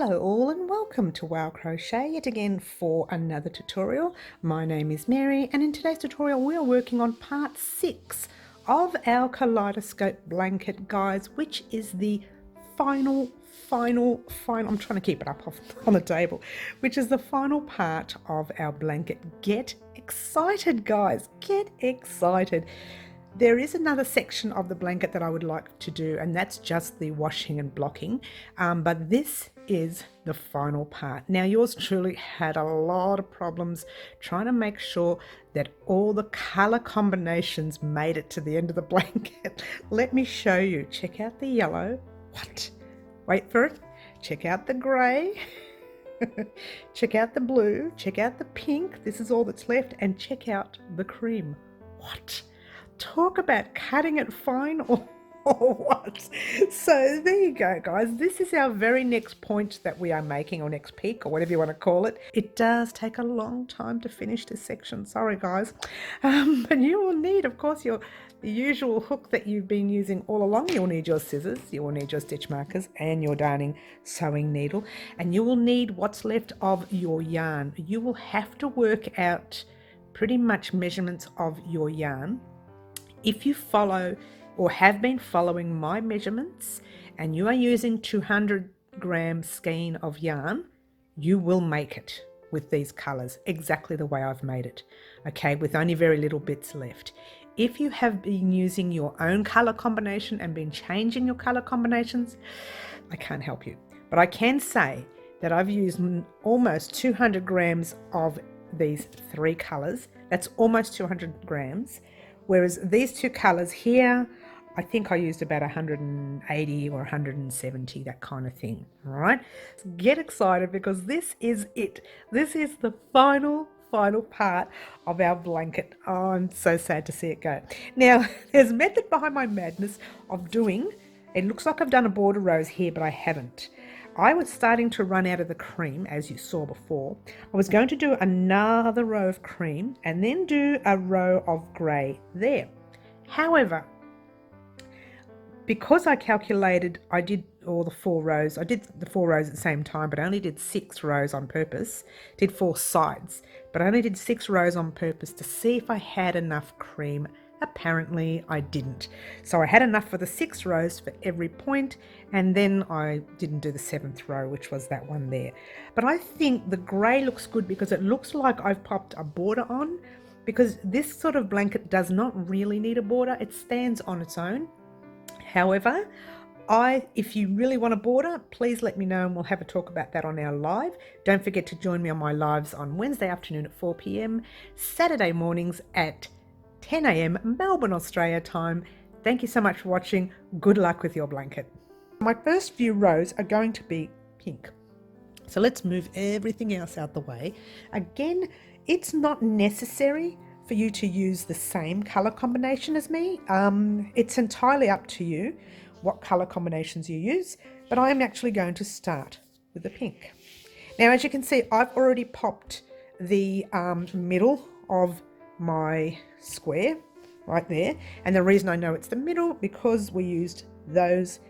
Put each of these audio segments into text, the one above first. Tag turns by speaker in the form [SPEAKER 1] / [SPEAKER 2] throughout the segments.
[SPEAKER 1] Hello all and welcome to Wow Crochet yet again for another tutorial. My name is Mary and in today's tutorial we are working on part 6 of our Kaleidoscope Blanket, guys, which is the final, I'm trying to keep it up on the table, which is the final part of our blanket. Get excited, guys, get excited. There is another section of the blanket that I would like to do, and that's just the washing and blocking, but this is the final part. Now, yours truly had a lot of problems trying to make sure that all the color combinations made it to the end of the blanket. Let me show you. Check out the yellow. What? Wait for it. Check out the gray. Check out the blue. Check out the pink. This is all that's left. And check out the cream. What? Talk about cutting it fine or what? So there you go, guys. This is our very next point that we are making, or next peak, or whatever you want to call it. It does take a long time to finish this section. Sorry, guys. But you will need, of course, the usual hook that you've been using all along. You'll need your scissors, you will need your stitch markers and your darning sewing needle, and you will need what's left of your yarn. You will have to work out pretty much measurements of your yarn. If you follow or have been following my measurements and you are using 200 gram skein of yarn, you will make it with these colors exactly the way I've made it, okay, with only very little bits left. If you have been using your own color combination and been changing your color combinations, I can't help you. But I can say that I've used almost 200 grams of these 3 colors. That's almost 200 grams. Whereas these 2 colors here, I think I used about 180 or 170, that kind of thing. All right, so get excited because this is it. This is the final part of our blanket. Oh, I'm so sad to see it go. Now, there's a method behind my madness of doing, it looks like I've done a border rows here, but I haven't. I was starting to run out of the cream, as you saw before. I was going to do another row of cream and then do a row of grey there. However, because I calculated, I did all the 4 rows. I did the 4 rows at the same time, but I only did 6 rows on purpose. Did 4 sides, but I only did 6 rows on purpose to see if I had enough cream. Apparently I didn't. So I had enough for the 6 rows for every point, and then I didn't do the 7th row, which was that one there. But I think the grey looks good because it looks like I've popped a border on, because this sort of blanket does not really need a border. It stands on its own. However, if you really want a border, please let me know and we'll have a talk about that on our live. Don't forget to join me on my lives on Wednesday afternoon at 4 p.m, Saturday mornings at 10 a.m. Melbourne, Australia time. Thank you so much for watching. Good luck with your blanket. My first few rows are going to be pink. So let's move everything else out the way. Again, it's not necessary for you to use the same color combination as me. It's entirely up to you what color combinations you use, but I'm actually going to start with the pink. Now, as you can see, I've already popped the middle of my square right there, and the reason I know it's the middle because we used those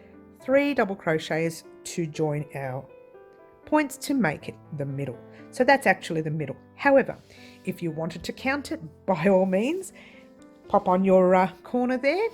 [SPEAKER 1] 3 double crochets to join our points to make it the middle. So that's actually the middle. However, if you wanted to count it, by all means, pop on your corner there,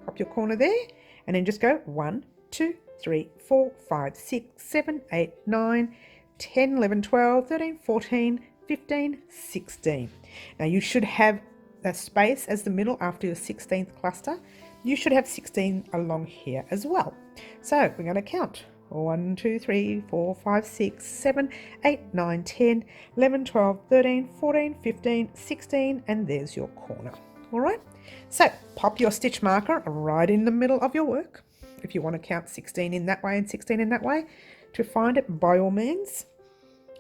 [SPEAKER 1] pop your corner there, and then just go 1 2 3 4 5 6 7 8 9 10 11 12 13 14 15, 16. Now you should have a space as the middle after your 16th cluster. You should have 16 along here as well. So we're going to count 1 2 3 4 5 6 7 8 9 10 11 12 13 14 15 16, and there's your corner. All right, so pop your stitch marker right in the middle of your work if you want to count 16 in that way and 16 in that way. To find it, by all means.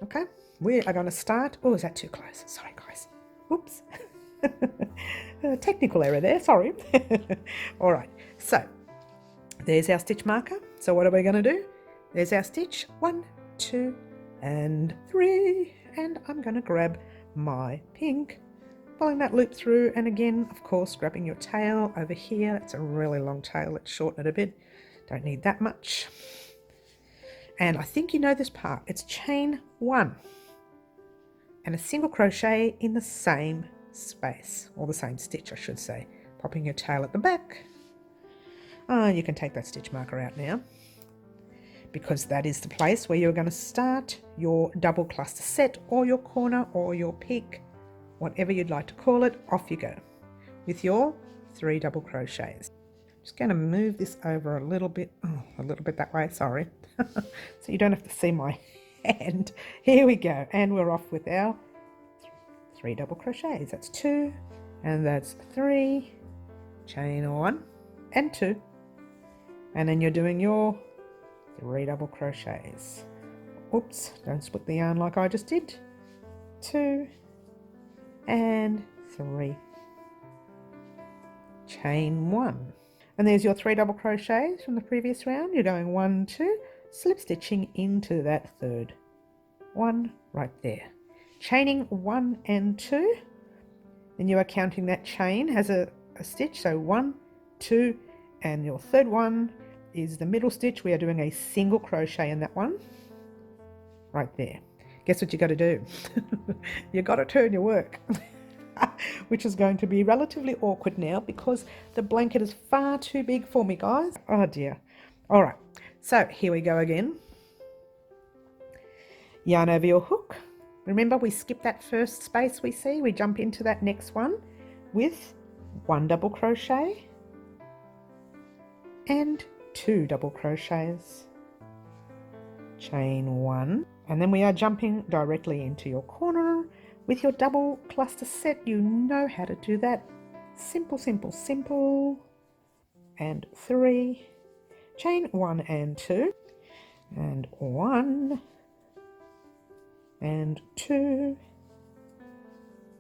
[SPEAKER 1] Okay, we are going to start. Oh, is that too close? Sorry, guys. Oops. Technical error there. Sorry. All right. So there's our stitch marker. So what are we going to do? There's our stitch. 1, 2, and 3. And I'm going to grab my pink, pulling that loop through. And again, of course, grabbing your tail over here. It's a really long tail. Let's shorten it a bit. Don't need that much. And I think you know this part. It's chain 1 and a single crochet in the same space, or the same stitch I should say. Popping your tail at the back. You can take that stitch marker out now, because that is the place where you're going to start your double cluster set, or your corner, or your peak, whatever you'd like to call it. Off you go with your 3 double crochets. Just going to move this over a little bit that way, sorry. So you don't have to see my hand. Here we go, and we're off with our 3 double crochets. That's 2 and that's 3, chain 1 and 2, and then you're doing your 3 double crochets. Oops, don't split the yarn like I just did. 2 and 3, chain 1, and there's your 3 double crochets from the previous round. You're going 1, 2, slip stitching into that third one right there, chaining 1 and 2, then you are counting that chain as a stitch, so 1, 2, and your third one is the middle stitch. We are doing a single crochet in that one right there. Guess what you got to do? You got to turn your work. Which is going to be relatively awkward now because the blanket is far too big for me, guys. Oh dear. All right, so here we go again. Yarn over your hook. Remember, we skip that first space we see. We jump into that next one with 1 double crochet and 2 double crochets, chain 1, and then we are jumping directly into your corner with your double cluster set. You know how to do that. Simple, simple, simple. And 3, chain 1 and 2, and 1 and 2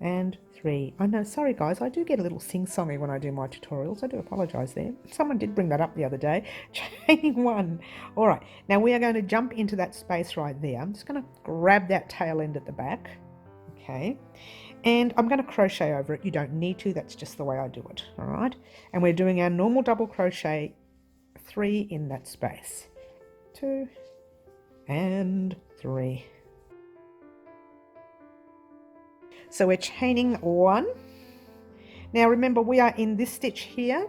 [SPEAKER 1] and 3. I know, sorry guys, I do get a little sing-songy when I do my tutorials. I do apologise there. Someone did bring that up the other day. Chaining 1. All right, now we are going to jump into that space right there. I'm just going to grab that tail end at the back. Okay, and I'm going to crochet over it. You don't need to, that's just the way I do it. All right, and we're doing our normal double crochet 3 in that space, 2 and 3. So we're chaining 1. Now remember, we are in this stitch here,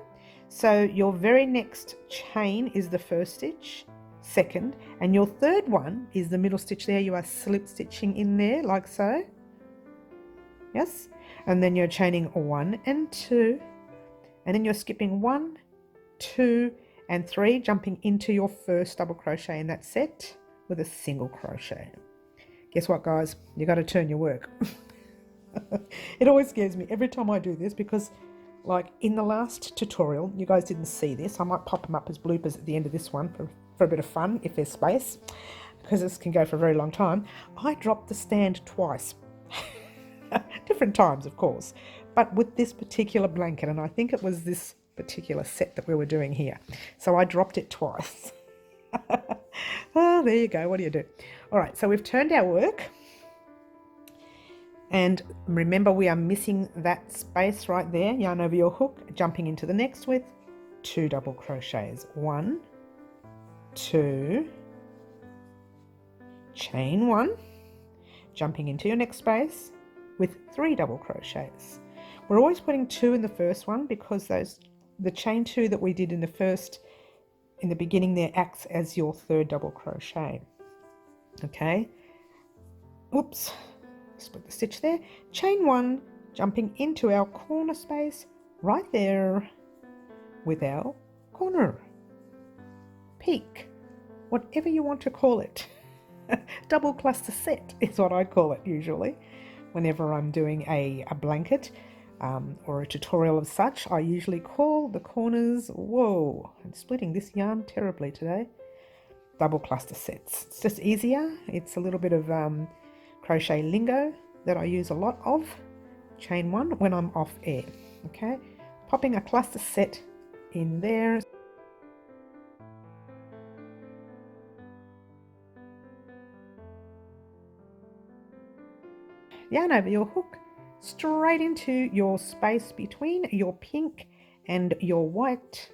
[SPEAKER 1] so your very next chain is the first stitch, second, and your third one is the middle stitch there. You are slip stitching in there like so. Yes, and then you're chaining 1 and 2, and then you're skipping 1, 2 and 3, jumping into your first double crochet in that set with a single crochet. Guess what, guys? You got to turn your work. It always scares me every time I do this, because like in the last tutorial, you guys didn't see this. I might pop them up as bloopers at the end of this one for a bit of fun if there's space, because this can go for a very long time. I dropped the stand twice. Different times, of course, but with this particular blanket, and I think it was this particular set that we were doing here, so I dropped it twice. Oh, there you go. What do you do? All right, so we've turned our work, and remember, we are missing that space right there. Yarn over your hook, jumping into the next with 2 double crochets, 1, 2, chain 1, jumping into your next space with 3 double crochets. We're always putting 2 in the first one because the chain 2 that we did in the beginning there acts as your 3rd double crochet. Okay, oops, split the stitch there, chain 1, jumping into our corner space right there with our corner, peak, whatever you want to call it. Double cluster set is what I call it usually. Whenever I'm doing a blanket or a tutorial of such, I usually call the corners, whoa, I'm splitting this yarn terribly today, double cluster sets. It's just easier. It's a little bit of crochet lingo that I use a lot of. Chain 1 when I'm off air. Okay, popping a cluster set in there. Yarn over your hook, straight into your space between your pink and your white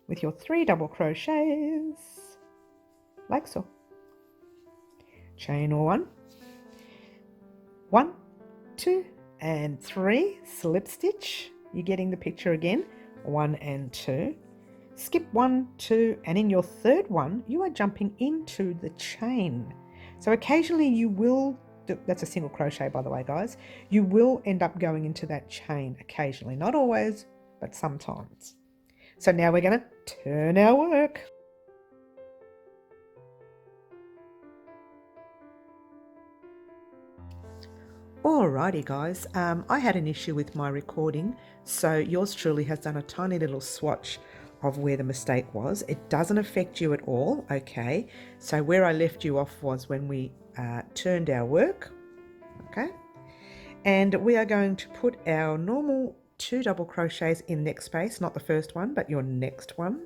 [SPEAKER 1] with your 3 double crochets like so. Chain 1, 1, 2 and 3, slip stitch. You're getting the picture again. 1 and 2. Skip 1, 2, and in your third one, you are jumping into the chain. So occasionally you will, that's a single crochet by the way guys, you will end up going into that chain occasionally, not always, but sometimes. So now we're going to turn our work. Alrighty guys, I had an issue with my recording, so yours truly has done a tiny little swatch of where the mistake was. It doesn't affect you at all, okay? So where I left you off was when we turned our work, okay? And we are going to put our normal 2 double crochets in next space, not the first one, but your next one.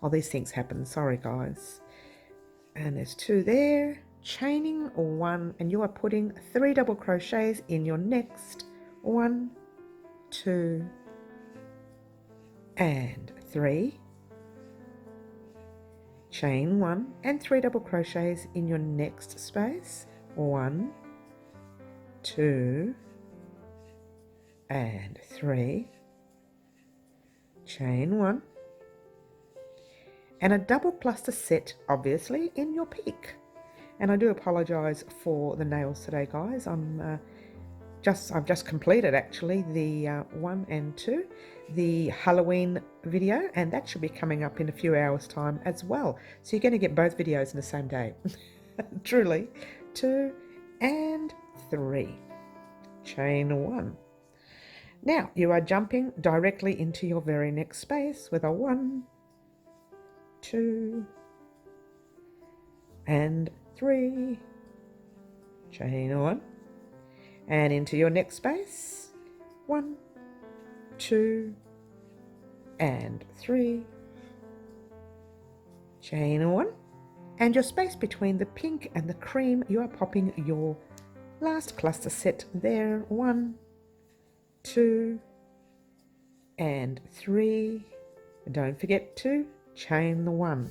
[SPEAKER 1] Oh, these things happen, sorry guys. And there's 2 there. Chaining 1, and you are putting 3 double crochets in your next 1, 2 and 3. Chain 1 and 3 double crochets in your next space. 1, 2 and 3. Chain 1 and a double cluster set obviously in your peak. And I do apologise for the nails today, guys. I've just completed actually the 1 and 2, the Halloween video, and that should be coming up in a few hours' time as well. So you're going to get both videos in the same day. Truly. 2 and 3. Chain 1. Now you are jumping directly into your very next space with a 1, 2 and 3, chain 1, and into your next space, 1, 2 and 3, chain 1, and your space between the pink and the cream, you are popping your last cluster set there, 1, 2 and 3. Don't forget to chain the 1.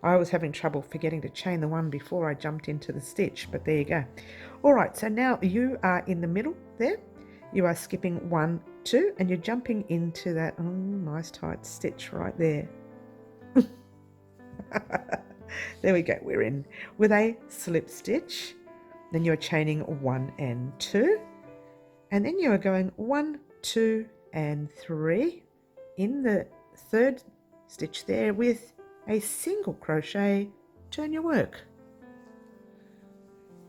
[SPEAKER 1] I was having trouble forgetting to chain the 1 before I jumped into the stitch, but there you go. Alright, so now you are in the middle there. You are skipping 1, 2, and you're jumping into that nice tight stitch right there. There we go, we're in with a slip stitch. Then you're chaining 1 and 2, and then you are going 1, 2 and 3 in the third stitch there with a single crochet. Turn your work.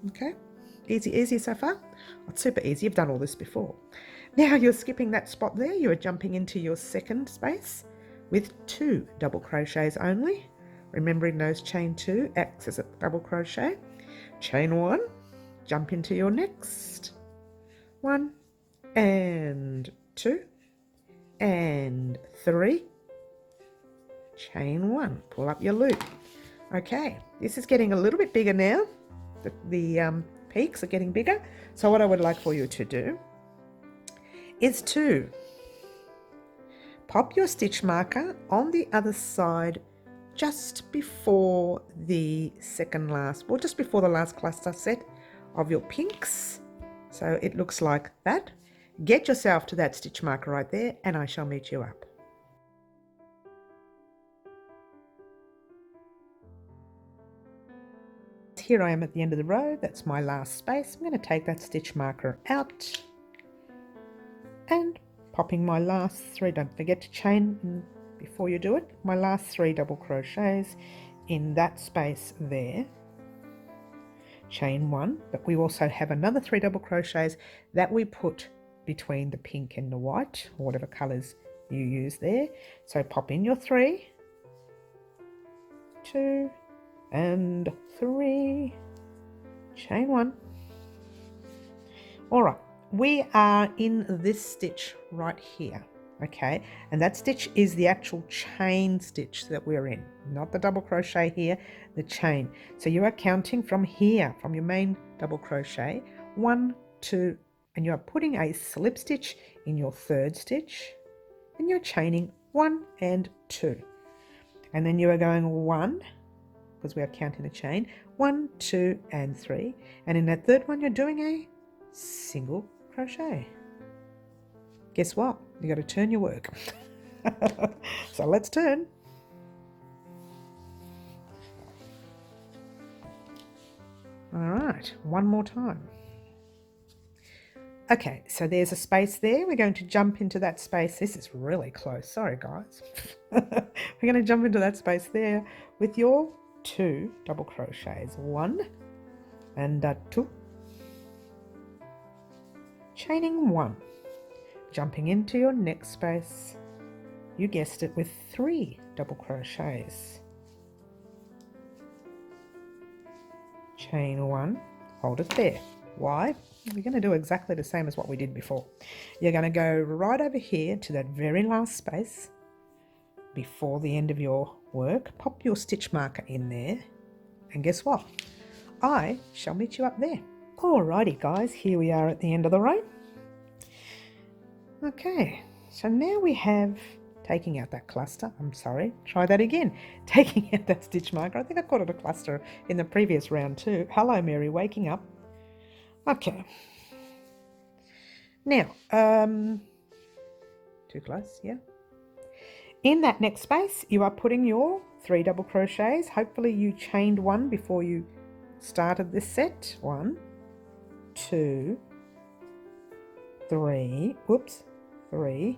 [SPEAKER 1] Okay, easy so far. Oh, it's super easy, you've done all this before. Now you're skipping that spot there, you're jumping into your second space with 2 double crochets only, remembering those chain 2 acts as a double crochet. Chain 1, jump into your next 1 and 2 and 3, chain 1, pull up your loop. Okay, this is getting a little bit bigger now. The peaks are getting bigger. So what I would like for you to do is to pop your stitch marker on the other side just before the second last, or just before the last cluster set of your pinks. So it looks like that. Get yourself to that stitch marker right there, and I shall meet you up. Here I am at the end of the row. That's my last space. I'm going to take that stitch marker out and popping my last 3, don't forget to chain before you do it, my last 3 double crochets in that space there. Chain 1, but we also have another 3 double crochets that we put between the pink and the white, or whatever colours you use there. So pop in your 3, 2 and 3, chain 1. All right, we are in this stitch right here, okay, and that stitch is the actual chain stitch that we're in, not the double crochet here, the chain. So you are counting from here, from your main double crochet, 1, 2, and you are putting a slip stitch in your third stitch, and you're chaining 1 and 2, and then you are going 1, because we are counting a chain. 1, 2 and 3, and in that third one you're doing a single crochet. Guess what? You got to turn your work. So let's turn. All right, one more time. Okay, so there's a space there. We're going to jump into that space. This is really close. Sorry, guys. We're going to jump into that space there with your 2 double crochets. 1 and 2. Chaining 1. Jumping into your next space. You guessed it, with 3 double crochets. Chain 1. Hold it there. Why? We're going to do exactly the same as what we did before. You're going to go right over here to that very last space before the end of your work. Pop your stitch marker in there, and guess what? I shall meet you up there. Alrighty guys, here we are at the end of the row. Okay, so now we have, taking out that cluster, I'm sorry, try that again. Taking out that stitch marker, I think I called it a cluster in the previous round too. Hello Mary, waking up. Okay. Now, too close, yeah. In that next space, you are putting your 3 double crochets. Hopefully you chained 1 before you started this set. 1, 2, 3, whoops, 3,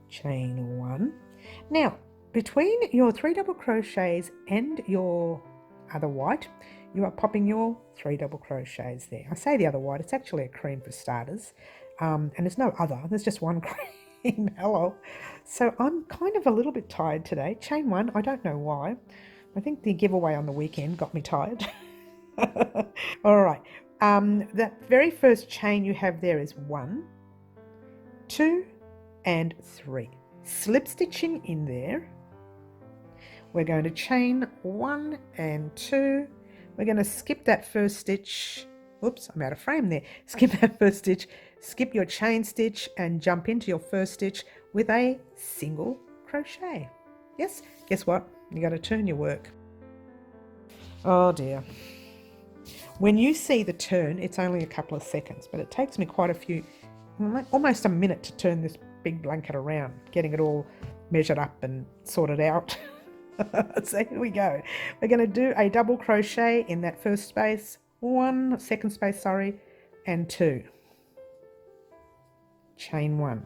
[SPEAKER 1] chain 1. Now, between your 3 double crochets and your other white, you are popping your 3 double crochets there. I say the other white, it's actually a cream for starters, and there's no other, there's just one cream. Hello. So I'm kind of a little bit tired today. Chain 1, I don't know why. I think the giveaway on the weekend got me tired. All right, that very first chain you have there is 1, 2 and 3. Slip stitching in there. We're going to chain 1 and 2. We're going to skip that first stitch. Oops, I'm out of frame there. Skip that first stitch, skip your chain stitch and jump into your first stitch with a single crochet. Yes, guess what? You got to turn your work. Oh dear. When you see the turn, it's only a couple of seconds, but it takes me quite a few, almost a minute to turn this big blanket around, getting it all measured up and sorted out. So here we go. We're going to do a double crochet in that first space, second space, sorry, and 2. Chain 1.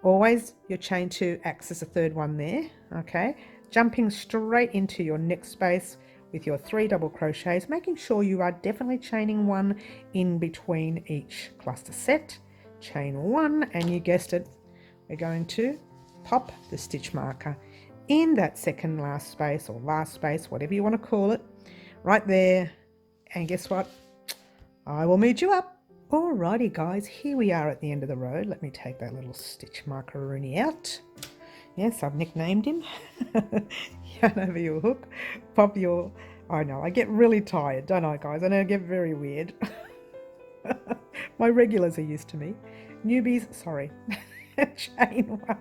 [SPEAKER 1] Always your chain 2 acts as a third one there, okay? Jumping straight into your next space with your 3 double crochets, making sure you are definitely chaining 1 in between each cluster set. Chain 1, and you guessed it, we're going to pop the stitch marker in that second last space, or last space, whatever you want to call it, right there. And guess what? I will meet you up. Alrighty guys, here we are at the end of the row. Let me take that little stitch marker Rooney out. Yes, I've nicknamed him. Yarn over your hook, pop your, I know, I get really tired, don't I guys? I know I get very weird. My regulars are used to me. Newbies, sorry. Chain 1,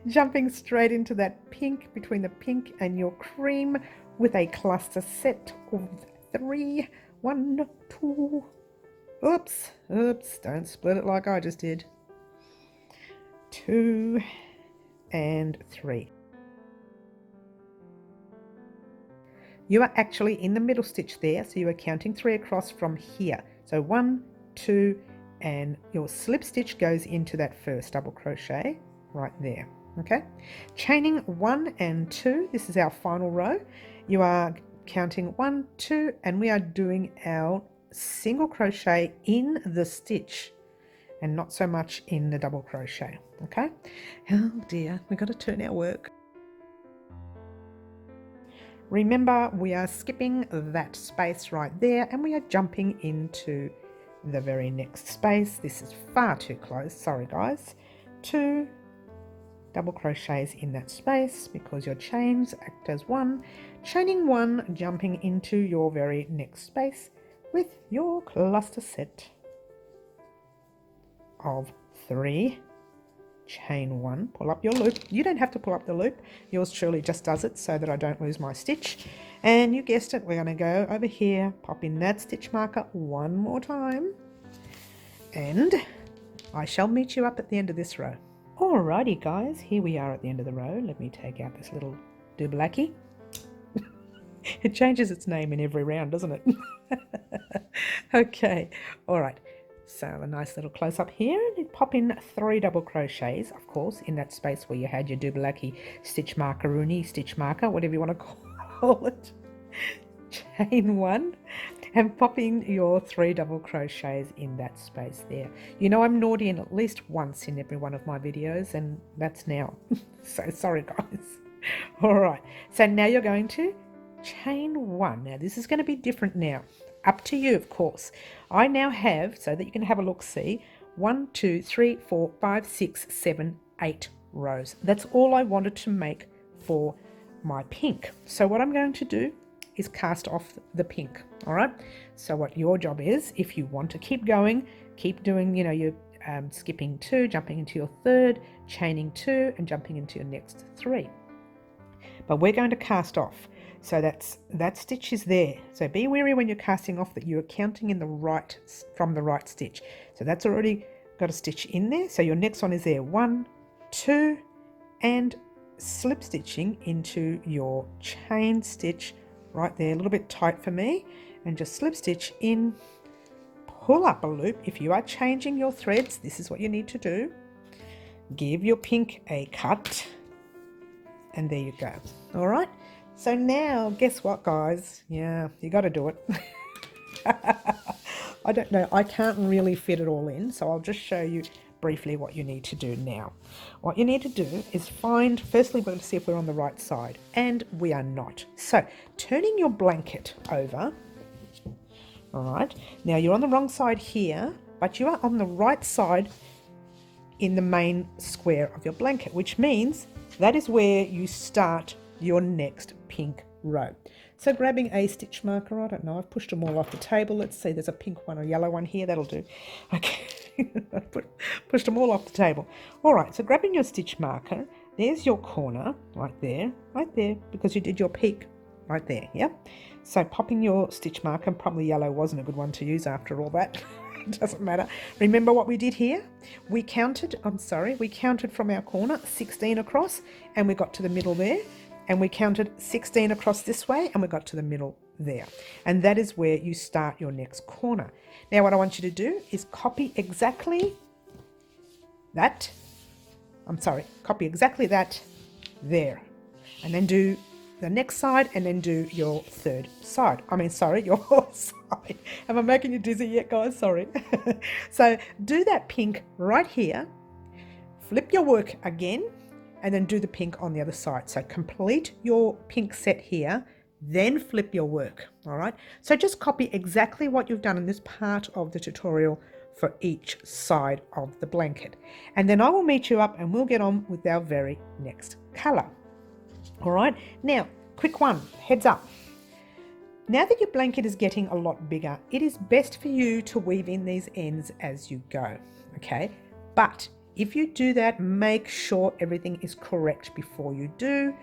[SPEAKER 1] jumping straight into that pink, between the pink and your cream, with a cluster set of 3. 1, 2, oops, don't split it like I just did. 2 and 3. You are actually in the middle stitch there, so you are counting 3 across from here. So 1, 2, and your slip stitch goes into that first double crochet right there. Okay, chaining 1 and 2. This is our final row. You are counting 1, 2, and we are doing our single crochet in the stitch and not so much in the double crochet. Okay, oh dear, we've got to turn our work. Remember, we are skipping that space right there and we are jumping into the very next space. This is far too close, sorry guys. 2 double crochets in that space because your chains act as 1. Chaining 1, jumping into your very next space with your cluster set of 3. chain 1, pull up your loop. You don't have to pull up the loop, yours truly just does it so that I don't lose my stitch. And you guessed it, we're going to go over here, pop in that stitch marker one more time, and I shall meet you up at the end of this row. Alrighty guys, here we are at the end of the row. Let me take out this little dooblackie. It changes its name in every round, doesn't it? Okay, alright. So a nice little close up here, and pop in 3 double crochets, of course, in that space where you had your dooblackie stitch marker, rooney stitch marker, whatever you want to call it. Chain 1, and pop in your 3 double crochets in that space there. You know I'm naughty in at least once in every one of my videos, and that's now. So sorry guys. Alright, so now you're going to chain 1. Now this is going to be different now. Up to you, of course. I now have, so that you can have a look, see, 1, 2, 3, 4, 5, 6, 7, 8 rows. That's all I wanted to make for my pink. So what I'm going to do is cast off the pink. All right. So what your job is, if you want to keep going, keep doing, you know, you're skipping 2, jumping into your 3rd, chaining 2, and jumping into your next 3. But we're going to cast off. So that stitch is there. So be wary when you're casting off that you're counting in the right, from the right stitch. So that's already got a stitch in there. So your next one is there, 1, 2, and slip stitching into your chain stitch right there, a little bit tight for me, and just slip stitch in, pull up a loop. If you are changing your threads, this is what you need to do. Give your pink a cut, and there you go. All right. So now, guess what, guys? Yeah, you got to do it. I don't know. I can't really fit it all in, so I'll just show you briefly what you need to do now. What you need to do is find, firstly, we're going to see if we're on the right side, and we are not. So, turning your blanket over, all right, now you're on the wrong side here, but you are on the right side in the main square of your blanket, which means that is where you start your next pink row. So grabbing a stitch marker, I don't know, I've pushed them all off the table. Let's see, there's a pink one or yellow one here, that'll do. Okay, pushed them all off the table. All right, so grabbing your stitch marker, there's your corner right there, because you did your peak right there, yeah? So popping your stitch marker, probably yellow wasn't a good one to use after all that. It doesn't matter. Remember what we did here? We counted from our corner 16 across, and we got to the middle there. And we counted 16 across this way, and we got to the middle there. And that is where you start your next corner. Now what I want you to do is copy exactly that there. And then do the next side, and then do your third side. Your side. Am I making you dizzy yet, guys? Sorry. So do that pink right here. Flip your work again, and then do the pink on the other side. So complete your pink set here, then flip your work, all right? So just copy exactly what you've done in this part of the tutorial for each side of the blanket. And then I will meet you up and we'll get on with our very next color. All right, now, quick one, heads up. Now that your blanket is getting a lot bigger, it is best for you to weave in these ends as you go, okay? But if you do that, make sure everything is correct before you do.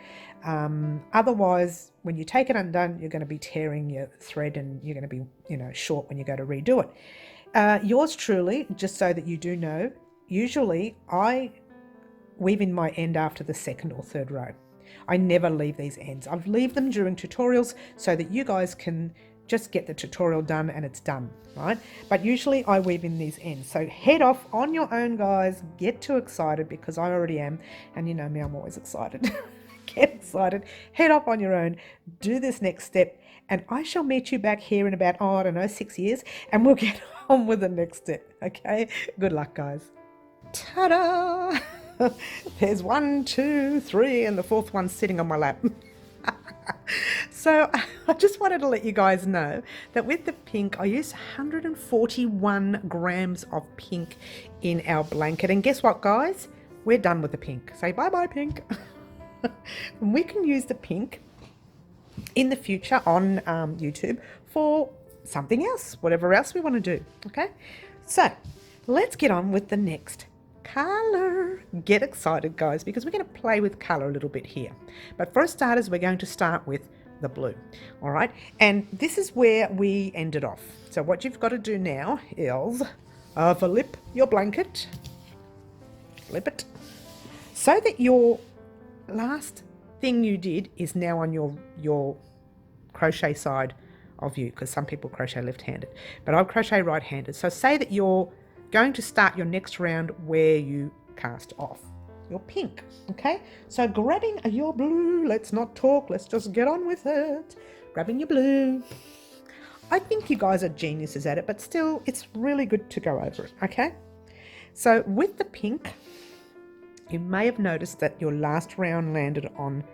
[SPEAKER 1] Otherwise, when you take it undone, you're going to be tearing your thread, and you're going to be, short when you go to redo it. Yours truly, just so that you do know, usually I weave in my end after the 2nd or 3rd row. I never leave these ends. I leave them during tutorials so that you guys can just get the tutorial done and it's done, right? But usually I weave in these ends. So head off on your own, guys. Get too excited, because I already am. And you know me, I'm always excited. Get excited. Head off on your own. Do this next step. And I shall meet you back here in about, 6 years. And we'll get on with the next step, okay? Good luck, guys. Ta-da! There's 1, 2, 3, and the 4th one's sitting on my lap. So I just wanted to let you guys know that with the pink, I used 141 grams of pink in our blanket. And guess what, guys? We're done with the pink. Say bye-bye, pink. We can use the pink in the future on YouTube for something else, whatever else we want to do, okay? So let's get on with the next colour. Get excited, guys, because we're going to play with colour a little bit here. But for starters, we're going to start with the blue. All right, and this is where we ended off. So what you've got to do now is flip your blanket, flip it, so that your last thing you did is now on your crochet side of you, because some people crochet left-handed, but I'll crochet right-handed. So say that you're going to start your next round where you cast off your pink. Okay, so grabbing your blue, let's not talk, let's just get on with it. Grabbing your blue. I think you guys are geniuses at it, but still it's really good to go over it. Okay, so with the pink, you may have noticed that your last round landed on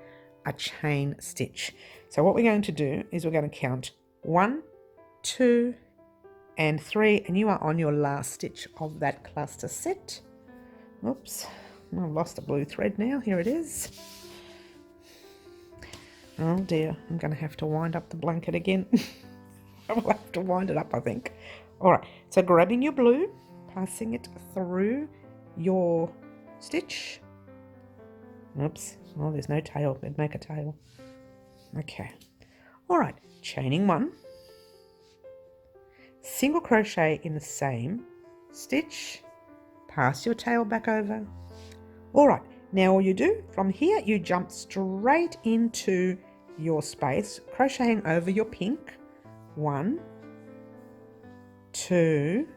[SPEAKER 1] a chain stitch. So what we're going to do is we're going to count 1, 2 and 3, and you are on your last stitch of that cluster set. Oops, I've lost the blue thread now. Here it is. Oh dear, I'm going to have to wind up the blanket again. I will have to wind it up, I think. All right, so grabbing your blue, passing it through your stitch. Oops, oh, there's no tail. We'd make a tail. Okay. All right, chaining 1, single crochet in the same stitch, pass your tail back over. All right, now all you do from here, you jump straight into your space, crocheting over your pink. 1, 2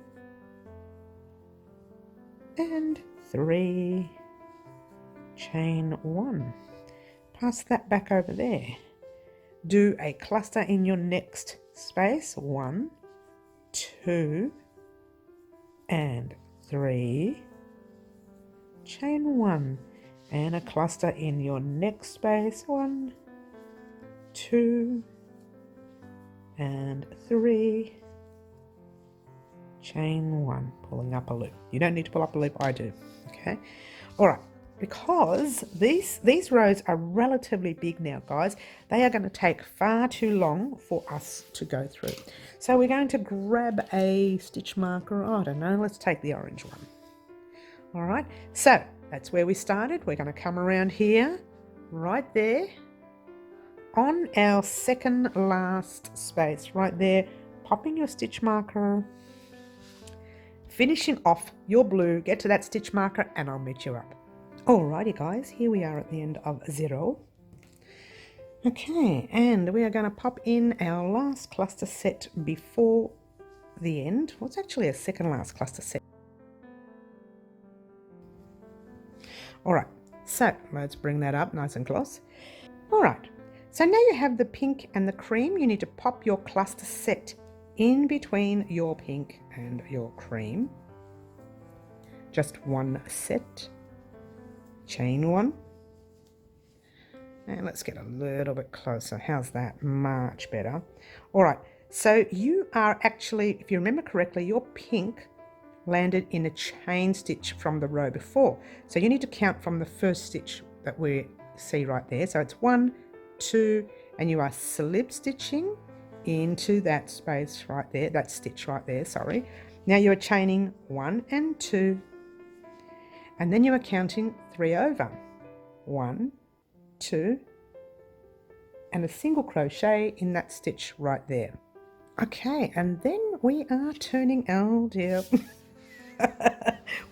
[SPEAKER 1] and 3, chain 1, pass that back over there, do a cluster in your next space. 1, 2 and 3, chain 1, and a cluster in your next space. 1, 2 and 3, chain 1, pulling up a loop. You don't need to pull up a loop, I do. Okay, all right, because these rows are relatively big now, guys, they are going to take far too long for us to go through. So we're going to grab a stitch marker. I don't know, let's take the orange one. All right, so that's where we started. We're going to come around here, right there, on our second last space, right there, popping your stitch marker, finishing off your blue, get to that stitch marker, and I'll meet you up. Alrighty guys, here we are at the end of 0. Okay, and we are going to pop in our last cluster set before the end. Well, it's actually a second last cluster set. Alright, so let's bring that up nice and close. Alright, so now you have the pink and the cream. You need to pop your cluster set in between your pink and your cream. Just one set. Chain 1. And let's get a little bit closer. How's that? Much better. All right, so you are actually, if you remember correctly, your pink landed in a chain stitch from the row before. So you need to count from the first stitch that we see right there. So it's 1, 2, and you are slip stitching into that space right there, that stitch right there, sorry. Now you are chaining 1 and 2, and then you are counting 3 over. 1, 2, and a single crochet in that stitch right there. Okay, and then we are turning, oh dear,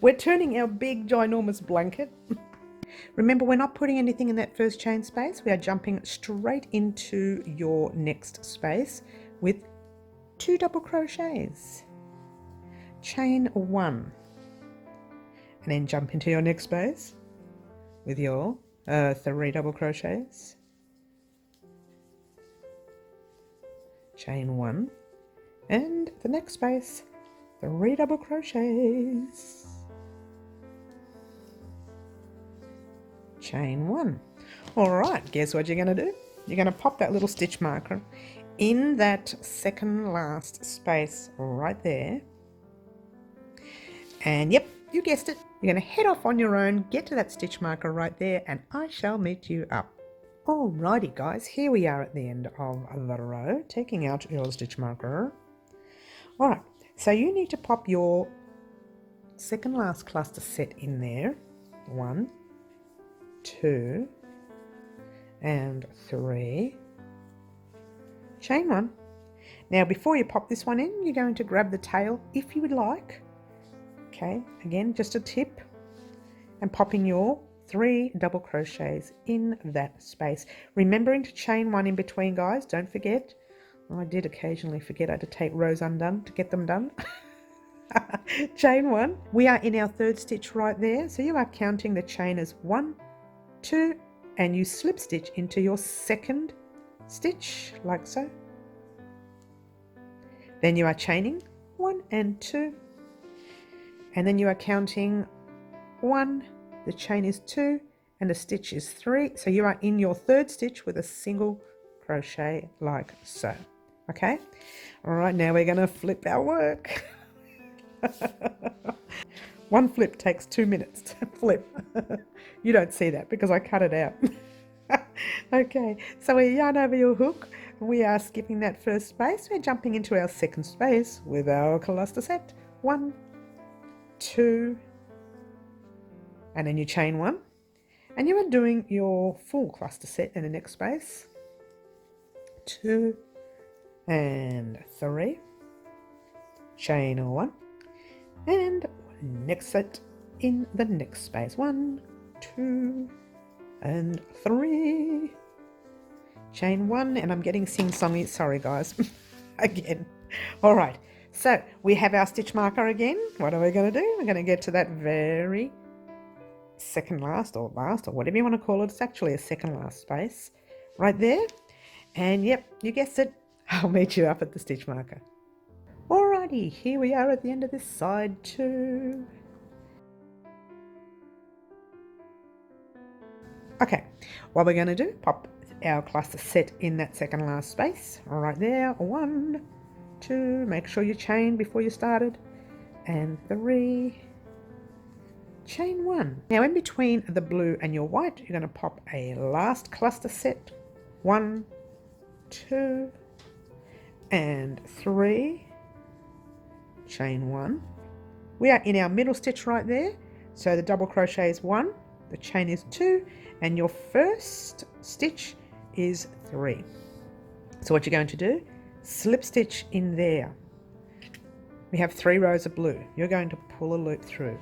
[SPEAKER 1] we're turning our big ginormous blanket. Remember, we're not putting anything in that first chain space. We are jumping straight into your next space with 2 double crochets. Chain 1, and then jump into your next space with your 3 double crochets. Chain 1, and the next space, 3 double crochets. Chain 1. All right, guess what you're going to do? You're going to pop that little stitch marker in that second last space right there. And yep, you guessed it. You're going to head off on your own, get to that stitch marker right there, and I shall meet you up. Alrighty guys, here we are at the end of the row, taking out your stitch marker. Alright, so you need to pop your second last cluster set in there. 1, 2, and 3. Chain 1. Now before you pop this one in, you're going to grab the tail if you would like. Okay, again, just a tip, and popping your 3 double crochets in that space. Remembering to chain 1 in between, guys, don't forget. I did occasionally forget. I had to take rows undone to get them done. Chain 1. We are in our 3rd stitch right there, so you are counting the chain as 1, 2, and you slip stitch into your 2nd stitch like so. Then you are chaining 1 and 2, and then you are counting 1, the chain is 2, and the stitch is 3. So you are in your 3rd stitch with a single crochet like so. Okay, all right, now we're going to flip our work. One flip takes 2 minutes to flip. You don't see that because I cut it out. Okay, so we yarn over your hook. We are skipping that first space. We're jumping into our 2nd space with our cluster set. 1, 2, and then you chain 1, and you are doing your full cluster set in the next space. 2 and 3, chain 1, and next set in the next space. 1, 2, and 3, chain 1, and I'm getting sing-songy, sorry guys. Again. All right, so we have our stitch marker again. What are we going to do? We're going to get to that very second last or whatever you want to call it. It's actually a second last space right there, and yep, you guessed it, I'll meet you up at the stitch marker. Alrighty, here we are at the end of this side too. Okay, what we're going to do, pop our cluster set in that second last space right there. 1, 2, make sure you chain before you started, and 3, chain 1. Now in between the blue and your white, you're going to pop a last cluster set. 1, 2, and 3, chain 1. We are in our middle stitch right there, so the double crochet is 1, the chain is 2, and your first stitch is 3. So what you're going to do, slip stitch in there. We have 3 rows of blue. You're going to pull a loop through.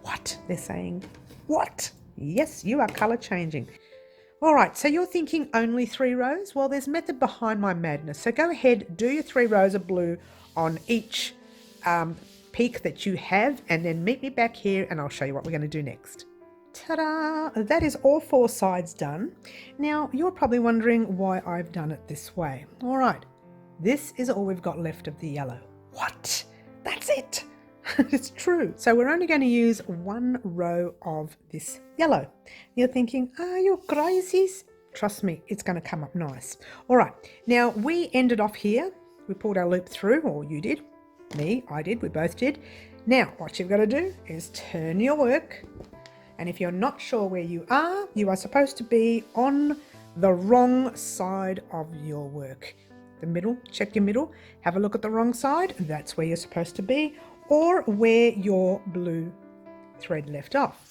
[SPEAKER 1] What? They're saying, what? Yes, you are color changing. All right, so you're thinking only 3 rows? Well, there's method behind my madness. So go ahead, do your 3 rows of blue on each peak that you have, and then meet me back here and I'll show you what we're going to do next. Ta-da! That is all 4 sides done. Now, you're probably wondering why I've done it this way. All right, this is all we've got left of the yellow. What? That's it! It's true. So we're only going to use 1 row of this yellow. You're thinking, are you crazy? Trust me, it's going to come up nice. All right, now we ended off here. We pulled our loop through, or you did. Me, I did, we both did. Now, what you've got to do is turn your work. And if you're not sure where you are supposed to be on the wrong side of your work. The middle, check your middle, have a look at the wrong side. That's where you're supposed to be, or where your blue thread left off.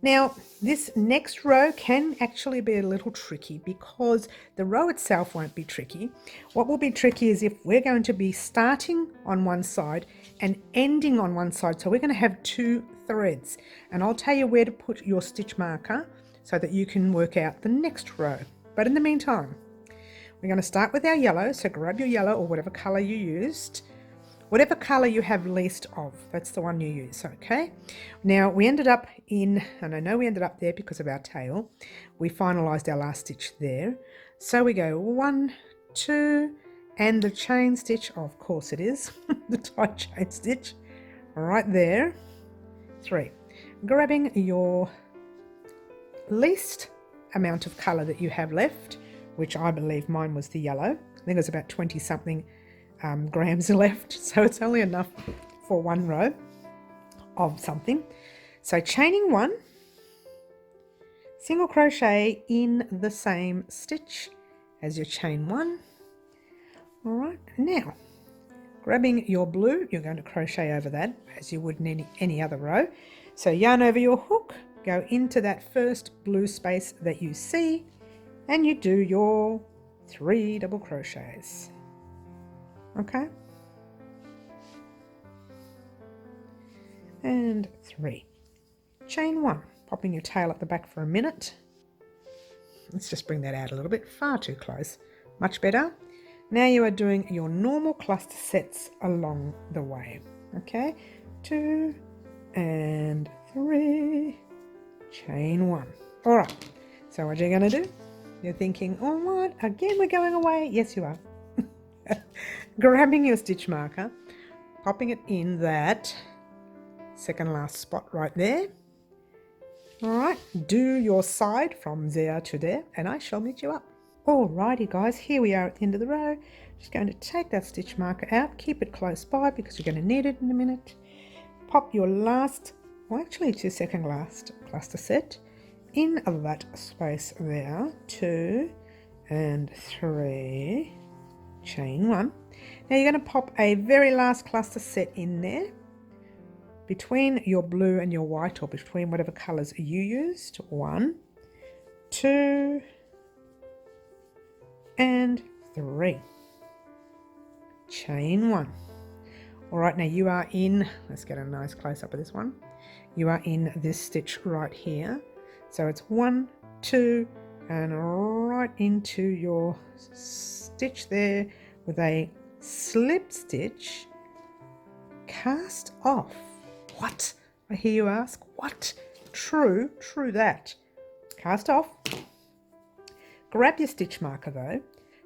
[SPEAKER 1] Now, this next row can actually be a little tricky because the row itself won't be tricky. What will be tricky is if we're going to be starting on one side and ending on one side. So we're going to have 2 threads, and I'll tell you where to put your stitch marker so that you can work out the next row. But in the meantime, we're going to start with our yellow. So grab your yellow or whatever color you used. Whatever colour you have least of, that's the one you use, okay? Now, we ended up in, and I know we ended up there because of our tail, we finalised our last stitch there. So we go 1, 2, and the chain stitch, of course it is, the tight chain stitch, right there, 3. Grabbing your least amount of colour that you have left, which I believe mine was the yellow. I think it was about 20 something grams left, so it's only enough for 1 row of something. So chaining 1, single crochet in the same stitch as your chain 1. All right, now Grabbing your blue, you're going to crochet over that as you would in any other row. So yarn over your hook, go into that first blue space that you see, and you do your 3 double crochets. Okay? And 3. Chain 1, popping your tail at the back for a minute. Let's just bring that out a little bit, far too close. Much better. Now you are doing your normal cluster sets along the way. Okay, 2 and 3, chain 1. All right, so what you're going to do, you're thinking, oh what, again we're going away? Yes you are. Grabbing your stitch marker, popping it in that second last spot right there. All right, do your side from there to there and I shall meet you up. Alrighty guys, here we are at the end of the row. Just going to take that stitch marker out, keep it close by because you're going to need it in a minute. Pop your last, well actually it's your second last cluster set in that space there. 2 and 3, chain 1. Now you're going to pop a very last cluster set in there between your blue and your white, or between whatever colours you used. 1, 2 and 3, chain 1. All right, now you are in, let's get a nice close up of this one. You are in this stitch right here. So it's 1, 2 and right into your stitch there with a slip stitch, cast off. What? I hear you ask. What? True that. Cast off. Grab your stitch marker though,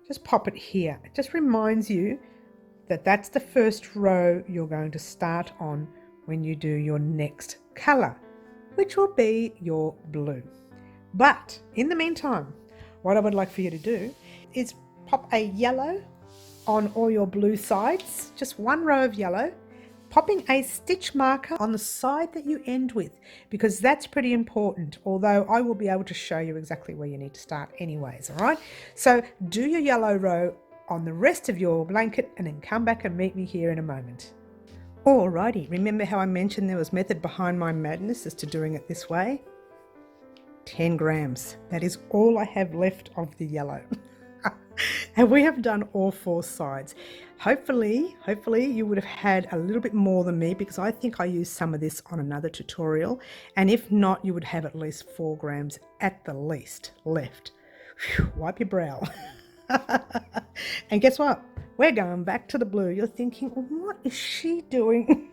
[SPEAKER 1] just pop it here. It just reminds you that that's the first row you're going to start on when you do your next colour, which will be your blue. But in the meantime, what I would like for you to do is pop a yellow on all your blue sides, just one row of yellow, popping a stitch marker on the side that you end with, because that's pretty important, although I will be able to show you exactly where you need to start anyways. All right, so do your yellow row on the rest of your blanket and then come back and meet me here in a moment. Alrighty, remember how I mentioned there was method behind my madness as to doing it this way? 10 grams. That is all I have left of the yellow. And we have done all 4 sides. Hopefully you would have had a little bit more than me, because I think I used some of this on another tutorial. And if not, you would have at least 4 grams at the least left. Whew, wipe your brow. And guess what? We're going back to the blue. You're thinking, what is she doing?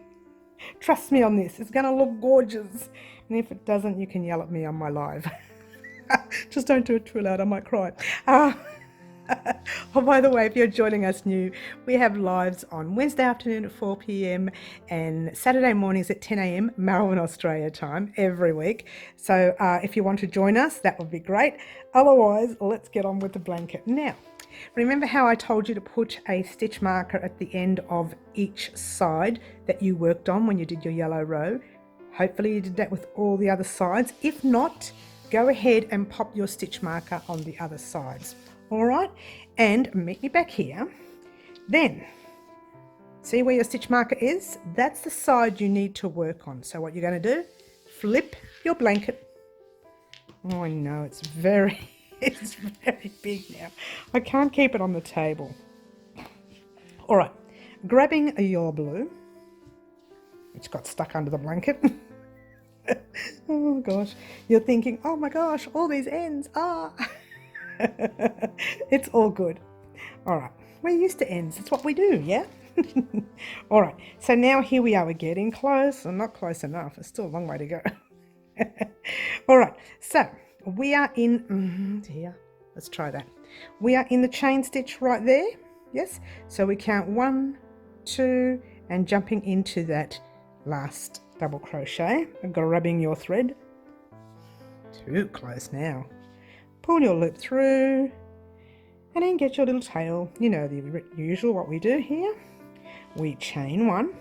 [SPEAKER 1] Trust me on this. It's going to look gorgeous. And if it doesn't, you can yell at me on my live. Just don't do it too loud. I might cry. Oh, by the way, if you're joining us new, we have lives on Wednesday afternoon at 4 p.m. and Saturday mornings at 10 a.m. Melbourne, Australia time every week. So if you want to join us, that would be great. Otherwise, let's get on with the blanket. Now, remember how I told you to put a stitch marker at the end of each side that you worked on when you did your yellow row? Hopefully you did that with all the other sides. If not, go ahead and pop your stitch marker on the other sides. All right, and meet me back here. Then, see where your stitch marker is? That's the side you need to work on. So what you're going to do, flip your blanket. Oh, I know, it's very big now. I can't keep it on the table. All right, grabbing your blue, which got stuck under the blanket. Oh gosh, you're thinking, oh my gosh, all these ends, It's all good. All right, we're used to ends. It's what we do, yeah? All right, so now here we are. We're getting close. Well, not close enough. It's still a long way to go. All right, so we are in here. Let's try that. We are in the chain stitch right there. Yes, so we count 1, 2, and jumping into that last double crochet and grabbing your thread. Too close now. Pull your loop through and then get your little tail. You know the usual what we do here. We chain 1,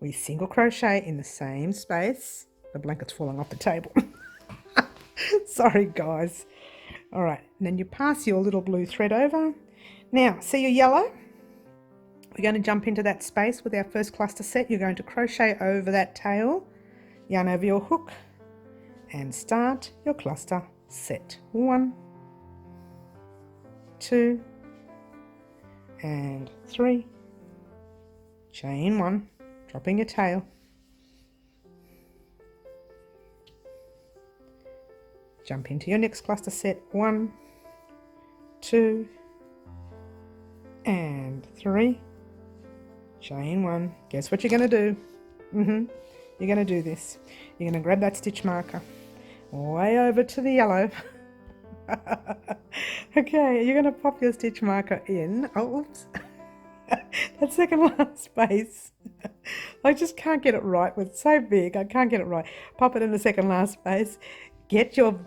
[SPEAKER 1] we single crochet in the same space. The blanket's falling off the table. Sorry guys. All right, and then you pass your little blue thread over. Now see your yellow? we're going to jump into that space with our first cluster set. You're going to crochet over that tail, yarn over your hook, and start your cluster set. 1, 2, and 3. Chain 1, dropping your tail. Jump into your next cluster set. 1, 2, and 3. Chain 1. Guess what you're going to do? You're going to do this. You're going to grab that stitch marker way over to the yellow. Okay, you're going to pop your stitch marker in. Oh, oops. That second last space. I just can't get it right. It's so big, I can't get it right. Pop it in the second last space. Get your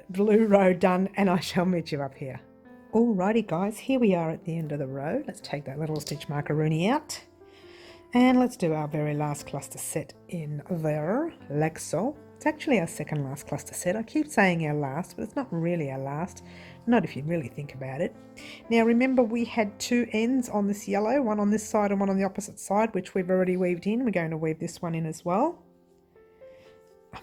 [SPEAKER 1] blue row done, and I shall meet you up here. Alrighty guys, here we are at the end of the row. Let's take that little stitch marker-rooney out. And let's do our very last cluster set in there, like so. It's actually our second last cluster set. I keep saying our last, but it's not really our last. Not if you really think about it. Now remember, we had 2 ends on this yellow, one on this side and one on the opposite side, which we've already weaved in. We're going to weave this one in as well.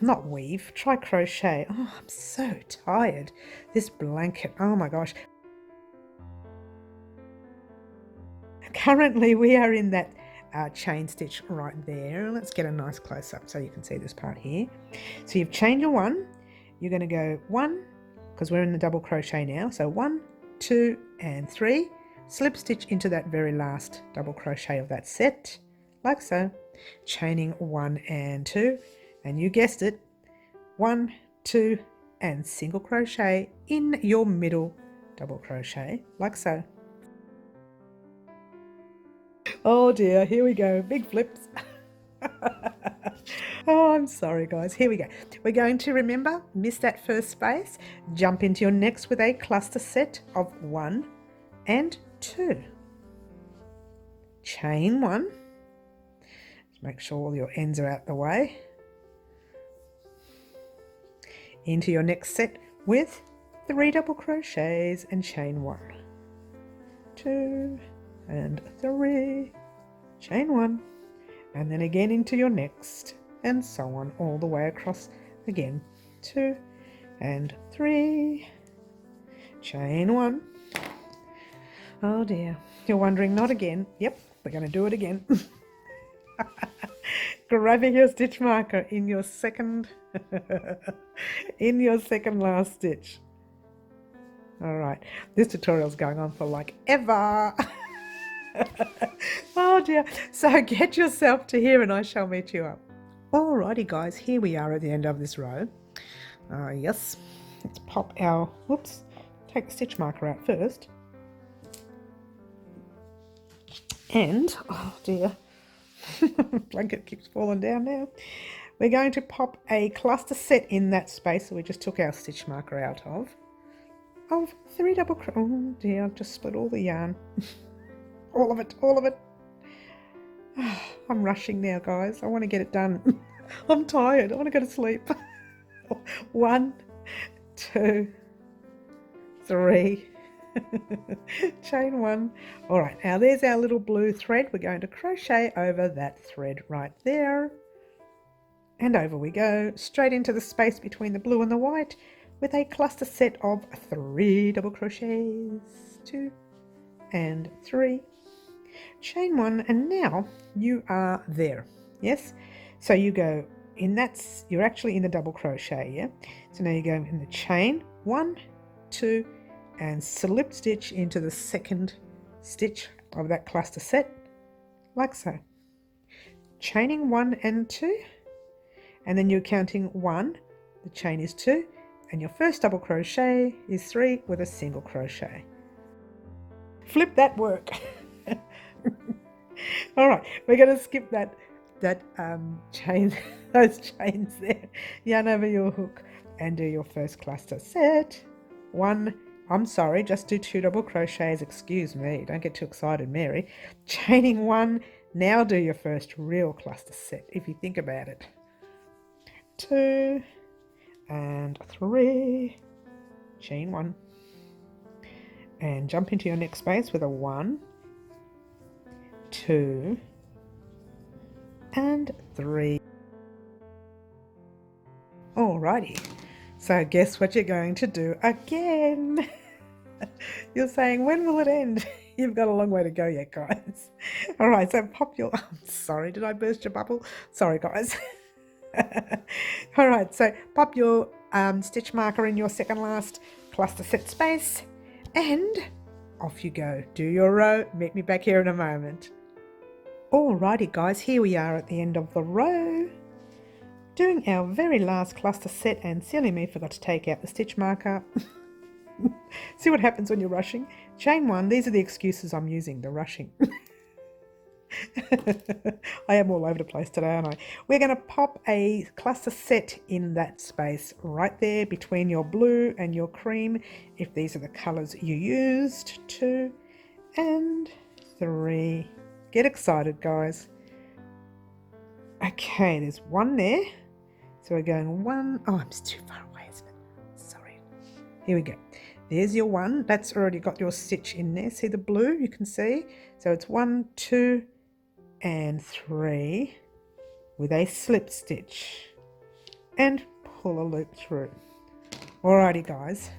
[SPEAKER 1] Not weave, try crochet. Oh, I'm so tired. This blanket, oh my gosh. Currently we are in that chain stitch right there. Let's get a nice close up so you can see this part here. So you've chained your 1, you're going to go 1, because we're in the double crochet now, so 1, 2 and 3, slip stitch into that very last double crochet of that set, like so, chaining 1 and 2, and you guessed it, 1, 2 and single crochet in your middle double crochet, like so. Oh dear, here we go, big flips. Oh, I'm sorry guys, here we go. We're going to, remember, miss that first space, jump into your next with a cluster set of 1 and 2. Chain 1. Just make sure all your ends are out the way. Into your next set with 3 double crochets and chain 1. 2 and 3, chain 1, and then again into your next, and so on all the way across again. 2 and 3, chain 1. Oh dear, you're wondering, not again. Yep, we're going to do it again. Grabbing your stitch marker in your second in your second last stitch. All right, this tutorial's going on for like ever. Oh dear, so get yourself to here and I shall meet you up. Alrighty guys, here we are at the end of this row. Yes, let's pop our, whoops, take the stitch marker out first. And, oh dear, blanket keeps falling down now. We're going to pop a cluster set in that space that we just took our stitch marker out of 3 double crochet. Oh dear, I've just split all the yarn. All of it, all of it. I'm rushing now, guys. I want to get it done. I'm tired. I want to go to sleep. 1, 2, 3. Chain 1. All right, now there's our little blue thread. We're going to crochet over that thread right there. And over we go, straight into the space between the blue and the white with a cluster set of 3 double crochets. 2 and 3. Chain 1, and now you are there. Yes, so you go in, that's, you're actually in the double crochet, yeah. So now you go in the chain 1, 2 and slip stitch into the second stitch of that cluster set, like so, chaining 1 and 2, and then you're counting 1, the chain is 2, and your first double crochet is 3 with a single crochet. Flip that work. All right, we're going to skip that chain, those chains there. Yarn over your hook and do your first cluster set. 1, I'm sorry, just do 2 double crochets. Excuse me, don't get too excited, Mary. Chaining 1. Now do your first real cluster set, if you think about it. 2 and 3. Chain 1 and jump into your next space with a 1, 2 and 3. Alrighty, so guess what you're going to do again? You're saying, when will it end? You've got a long way to go yet, guys. Alright, so pop your... sorry, did I burst your bubble? Sorry, guys. Alright, so pop your stitch marker in your second last cluster set space and off you go. Do your row. Meet me back here in a moment. Alrighty, guys, here we are at the end of the row, doing our very last cluster set, and silly me, forgot to take out the stitch marker. See what happens when you're rushing? Chain 1, these are the excuses I'm using, the rushing. I am all over the place today, aren't I? We're going to pop a cluster set in that space right there between your blue and your cream, if these are the colours you used. 2 and 3. Get excited, guys. Okay, there's 1 there. So we're going 1. Oh, I'm too far away, isn't it? Sorry. Here we go. There's your 1. That's already got your stitch in there. See the blue? You can see. So it's 1, 2, and 3 with a slip stitch. And pull a loop through. Alrighty, guys.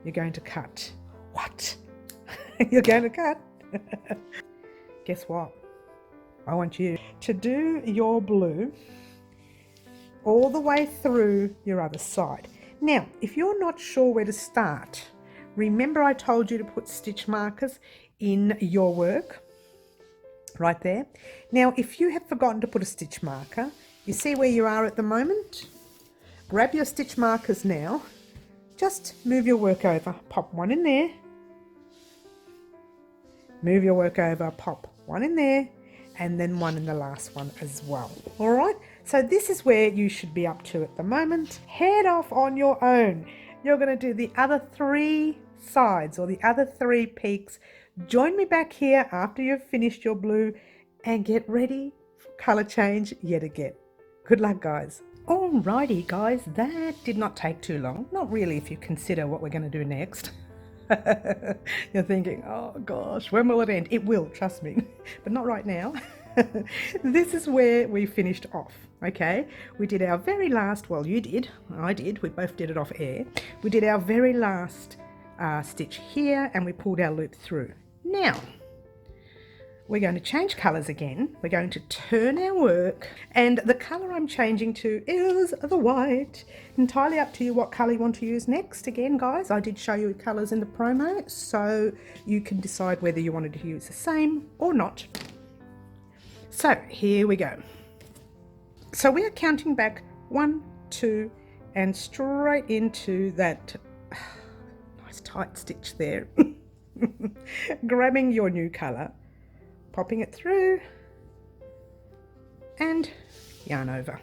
[SPEAKER 1] You're going to cut. What? You're going to cut? Guess what? I want you to do your blue all the way through your other side. Now, if you're not sure where to start, remember I told you to put stitch markers in your work, right there. Now, if you have forgotten to put a stitch marker, you see where you are at the moment? Grab your stitch markers now, just move your work over, pop 1 in there, move your work over, pop 1 in there, and then 1 in the last one as well. All right, so this is where you should be up to at the moment. Head off on your own. You're going to do the other 3 sides or the other 3 peaks. Join me back here after you've finished your blue and get ready for colour change yet again. Good luck, guys. Alrighty, guys, that did not take too long. Not really if you consider what we're going to do next. You're thinking, oh gosh, when will it end? It will, trust me, but not right now. This is where we finished off. Okay, we did our very last, well, you did, I did, we both did it off air. We did our very last stitch here and we pulled our loop through. Now we're going to change colours again. We're going to turn our work, and the colour I'm changing to is the white. Entirely up to you what colour you want to use next. Again, guys, I did show you colours in the promo, so you can decide whether you wanted to use the same or not. So here we go. So we are counting back 1, 2, and straight into that nice tight stitch there. Grabbing your new colour, popping it through and yarn over,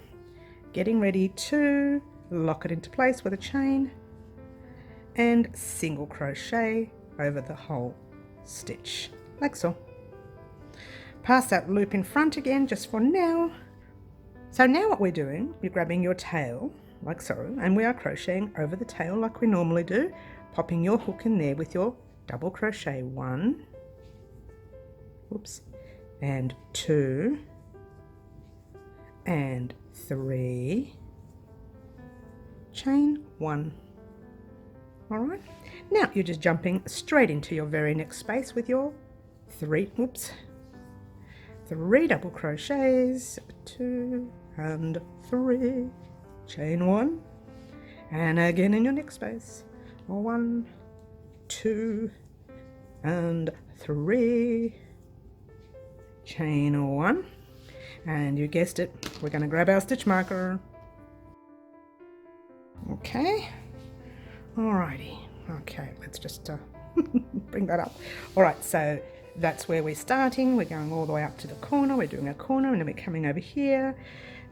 [SPEAKER 1] getting ready to lock it into place with a chain and single crochet over the whole stitch like so. Pass that loop in front again just for now. So now what we're doing, you're grabbing your tail like so, and we are crocheting over the tail like we normally do, popping your hook in there with your double crochet 1, whoops, and 2 and 3, chain 1. All right, now you're just jumping straight into your very next space with your 3 double crochets, 2 and 3, chain 1, and again in your next space, 1, 2 and 3, chain 1, and you guessed it, we're going to grab our stitch marker. Okay, alrighty, okay, let's just bring that up. Alright, so that's where we're starting. We're going all the way up to the corner, we're doing a corner, and then we're coming over here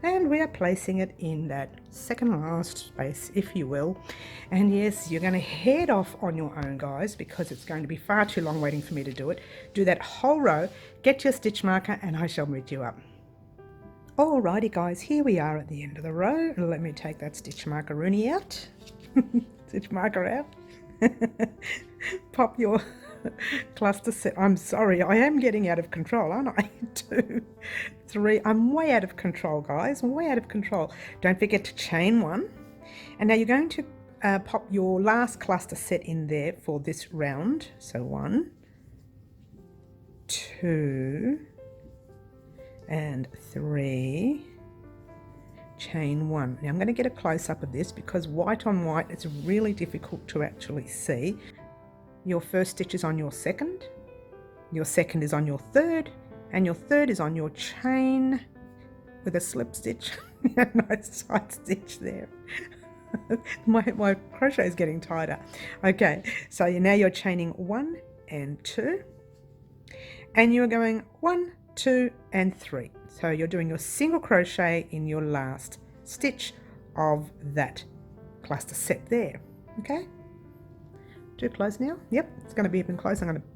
[SPEAKER 1] and we are placing it in that second last space, if you will. And yes, you're going to head off on your own, guys, because it's going to be far too long waiting for me to do it. Do that whole row, get your stitch marker, and I shall meet you up. Alrighty, guys, here we are at the end of the row. Let me take that stitch marker Rooney out. Stitch marker out. Pop your cluster set. I'm sorry, I am getting out of control, aren't I? 2, 3. I'm way out of control, guys, way out of control. Don't forget to chain 1. And now you're going to pop your last cluster set in there for this round. So 1, 2, and 3. Chain 1. Now I'm going to get a close-up of this because white on white it's really difficult to actually see. Your first stitch is on your second is on your third, and your third is on your chain with a slip stitch. Nice side stitch there. my crochet is getting tighter. Okay, so now you're chaining 1 and 2, and you're going 1, 2 and 3. So you're doing your single crochet in your last stitch of that cluster set there. Okay, too close now? Yep, it's going to be even closer. I'm going to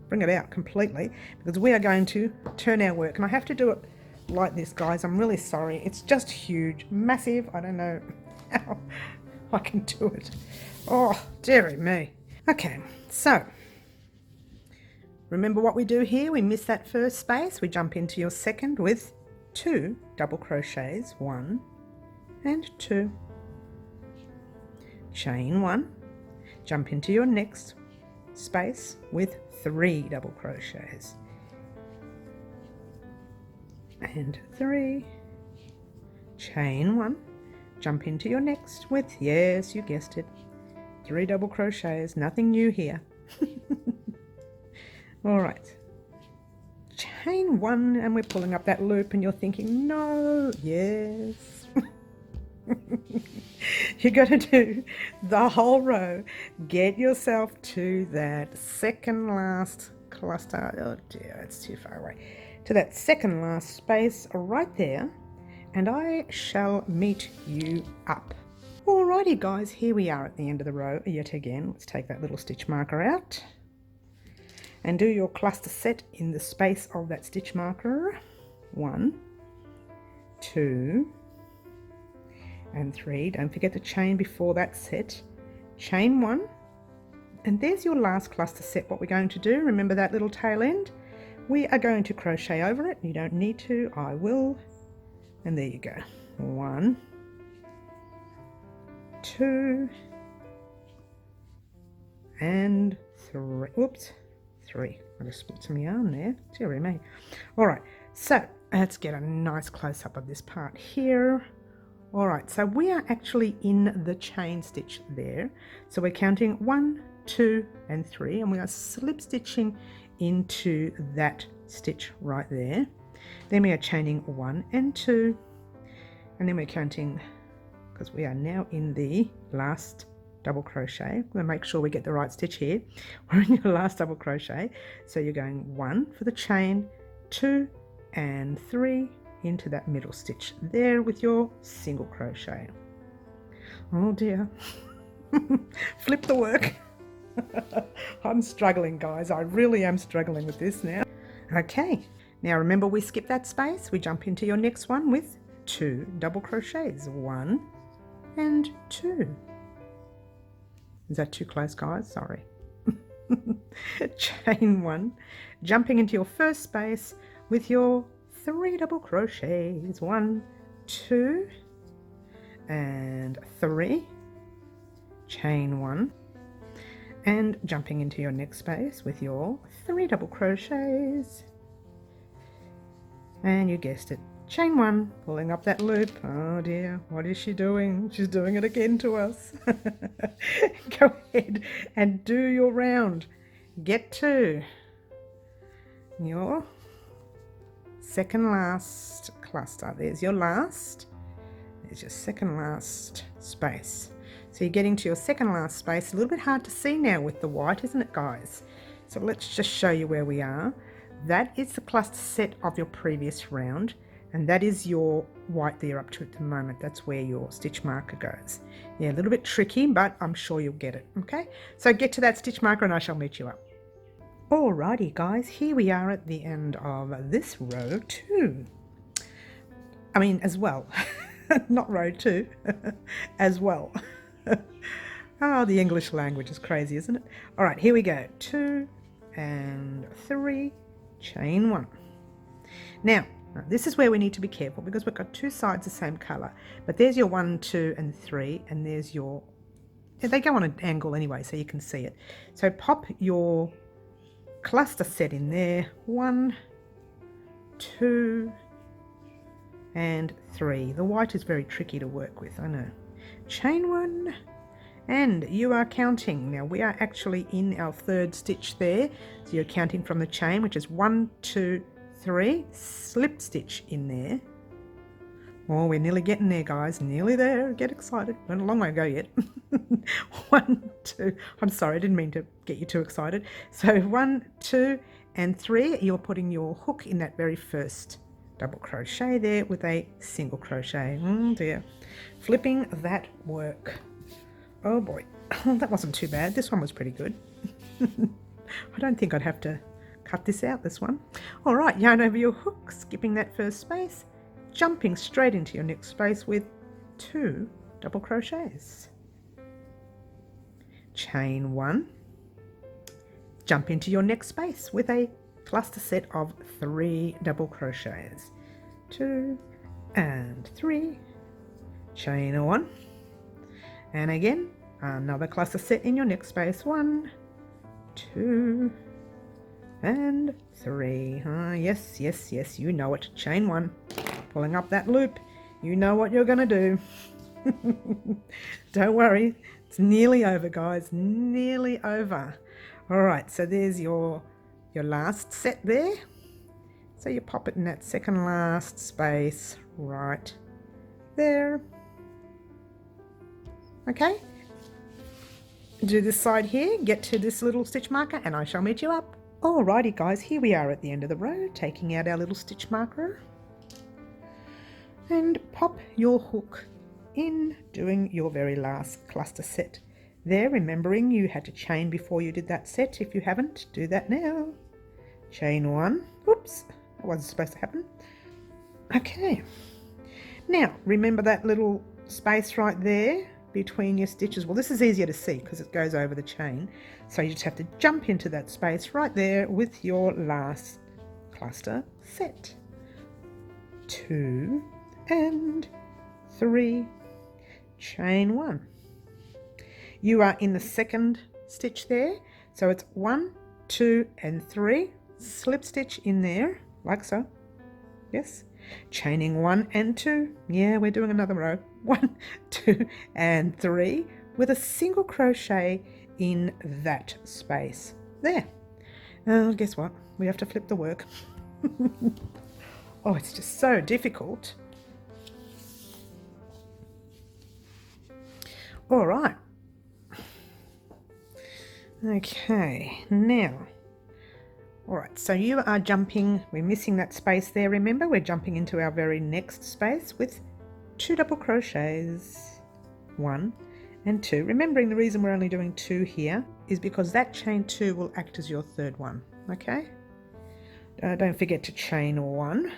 [SPEAKER 1] bring it out completely because we are going to turn our work, and I have to do it like this, guys. I'm really sorry. It's just huge, massive. I don't know how I can do it. Oh, dearie me. Okay, so remember what we do here. We miss that first space. We jump into your second with 2 double crochets, 1 and 2. Chain 1. Jump into your next space with 3 double crochets. And 3. Chain 1. Jump into your next with, yes, you guessed it, 3 double crochets. Nothing new here. All right, chain 1, and we're pulling up that loop, and you're thinking, no, yes. You're going to do the whole row. Get yourself to that second last cluster. Oh dear, it's too far away. To that second last space right there, and I shall meet you up. Alrighty guys, here we are at the end of the row yet again. Let's take that little stitch marker out and do your cluster set in the space of that stitch marker. 1, 2 and 3. Don't forget to chain before that set. Chain 1, and there's your last cluster set. What we're going to do, remember that little tail end? We are going to crochet over it. You don't need to, I will. And there you go. 1, 2 and 3. Whoops. 3. I just split some yarn there. Dear me. Alright, so let's get a nice close-up of this part here. Alright, so we are actually in the chain stitch there. So we're counting 1, 2 and 3, and we are slip stitching into that stitch right there. Then we are chaining 1 and 2, and then we're counting, because we are now in the last double crochet. We'll make sure we get the right stitch here. We're in your last double crochet, so you're going 1 for the chain, 2 and 3 into that middle stitch there with your single crochet. Oh dear. Flip the work. I'm struggling, guys. I really am struggling with this now. Okay, now remember we skip that space. We jump into your next one with 2 double crochets, 1 and 2. Is that too close, guys? Sorry. Chain 1, jumping into your first space with your 3 double crochets, 1, 2 and 3. Chain 1, and jumping into your next space with your 3 double crochets, and you guessed it, chain 1, pulling up that loop. Oh dear, what is she doing? She's doing it again to us. Go ahead and do your round. Get to your second last cluster. There's your last, there's your second last space. So you're getting to your second last space. A little bit hard to see now with the white, isn't it, guys? So let's just show you where we are. That is the cluster set of your previous round, and that is your white there up to at the moment. That's where your stitch marker goes. Yeah, a little bit tricky, but I'm sure you'll get it. Okay, so get to that stitch marker and I shall meet you up. Alrighty guys, here we are at the end of this row 2. I mean as well, not row 2, as well. Oh, the English language is crazy, isn't it? Alright, here we go. 2, and 3, chain 1. Now this is where we need to be careful because we've got two sides the same color, but there's your 1, 2 and 3, and there's your, they go on an angle anyway so you can see it. So pop your cluster set in there, 1, 2 and 3. The white is very tricky to work with, I know. Chain 1, and you are counting. Now we are actually in our third stitch there, so you're counting from the chain, which is 1, 2, 3, slip stitch in there. Oh, we're nearly getting there, guys, nearly there. Get excited, not a long way to go yet. 1, 2, I'm sorry, I didn't mean to get you too excited. So 1, 2 and 3, you're putting your hook in that very first double crochet there with a single crochet. Oh dear, flipping that work. Oh boy, that wasn't too bad. This one was pretty good. I don't think I'd have to cut this out, this one. All right, yarn over your hook, skipping that first space, jumping straight into your next space with 2 double crochets. Chain 1, jump into your next space with a cluster set of 3 double crochets. 2 and 3, chain 1, and again another cluster set in your next space. 1, 2 and 3. Yes, yes, yes, you know it. Chain 1, pulling up that loop. You know what you're gonna do. Don't worry, it's nearly over, guys, nearly over. All right, so there's your last set there. So you pop it in that second last space right there. Okay, do this side here, get to this little stitch marker, and I shall meet you up. Alrighty guys, here we are at the end of the row, taking out our little stitch marker, and pop your hook in, doing your very last cluster set there, remembering you had to chain before you did that set. If you haven't, do that now. Chain 1, oops, that wasn't supposed to happen. Okay, now remember that little space right there between your stitches. Well, this is easier to see because it goes over the chain, so you just have to jump into that space right there with your last cluster set. 2 and 3, chain 1. You are in the second stitch there, so it's 1, 2 and 3, slip stitch in there like so. Yes, chaining 1 and 2. Yeah, we're doing another row. 1, 2 and 3 with a single crochet in that space there. Guess what? We have to flip the work. Oh, it's just so difficult. All right. Okay, now, all right, so you are jumping, we're missing that space there, remember, we're jumping into our very next space with 2 double crochets, 1 and 2. Remembering the reason we're only doing 2 here is because that chain 2 will act as your third one, okay? Don't forget to chain 1,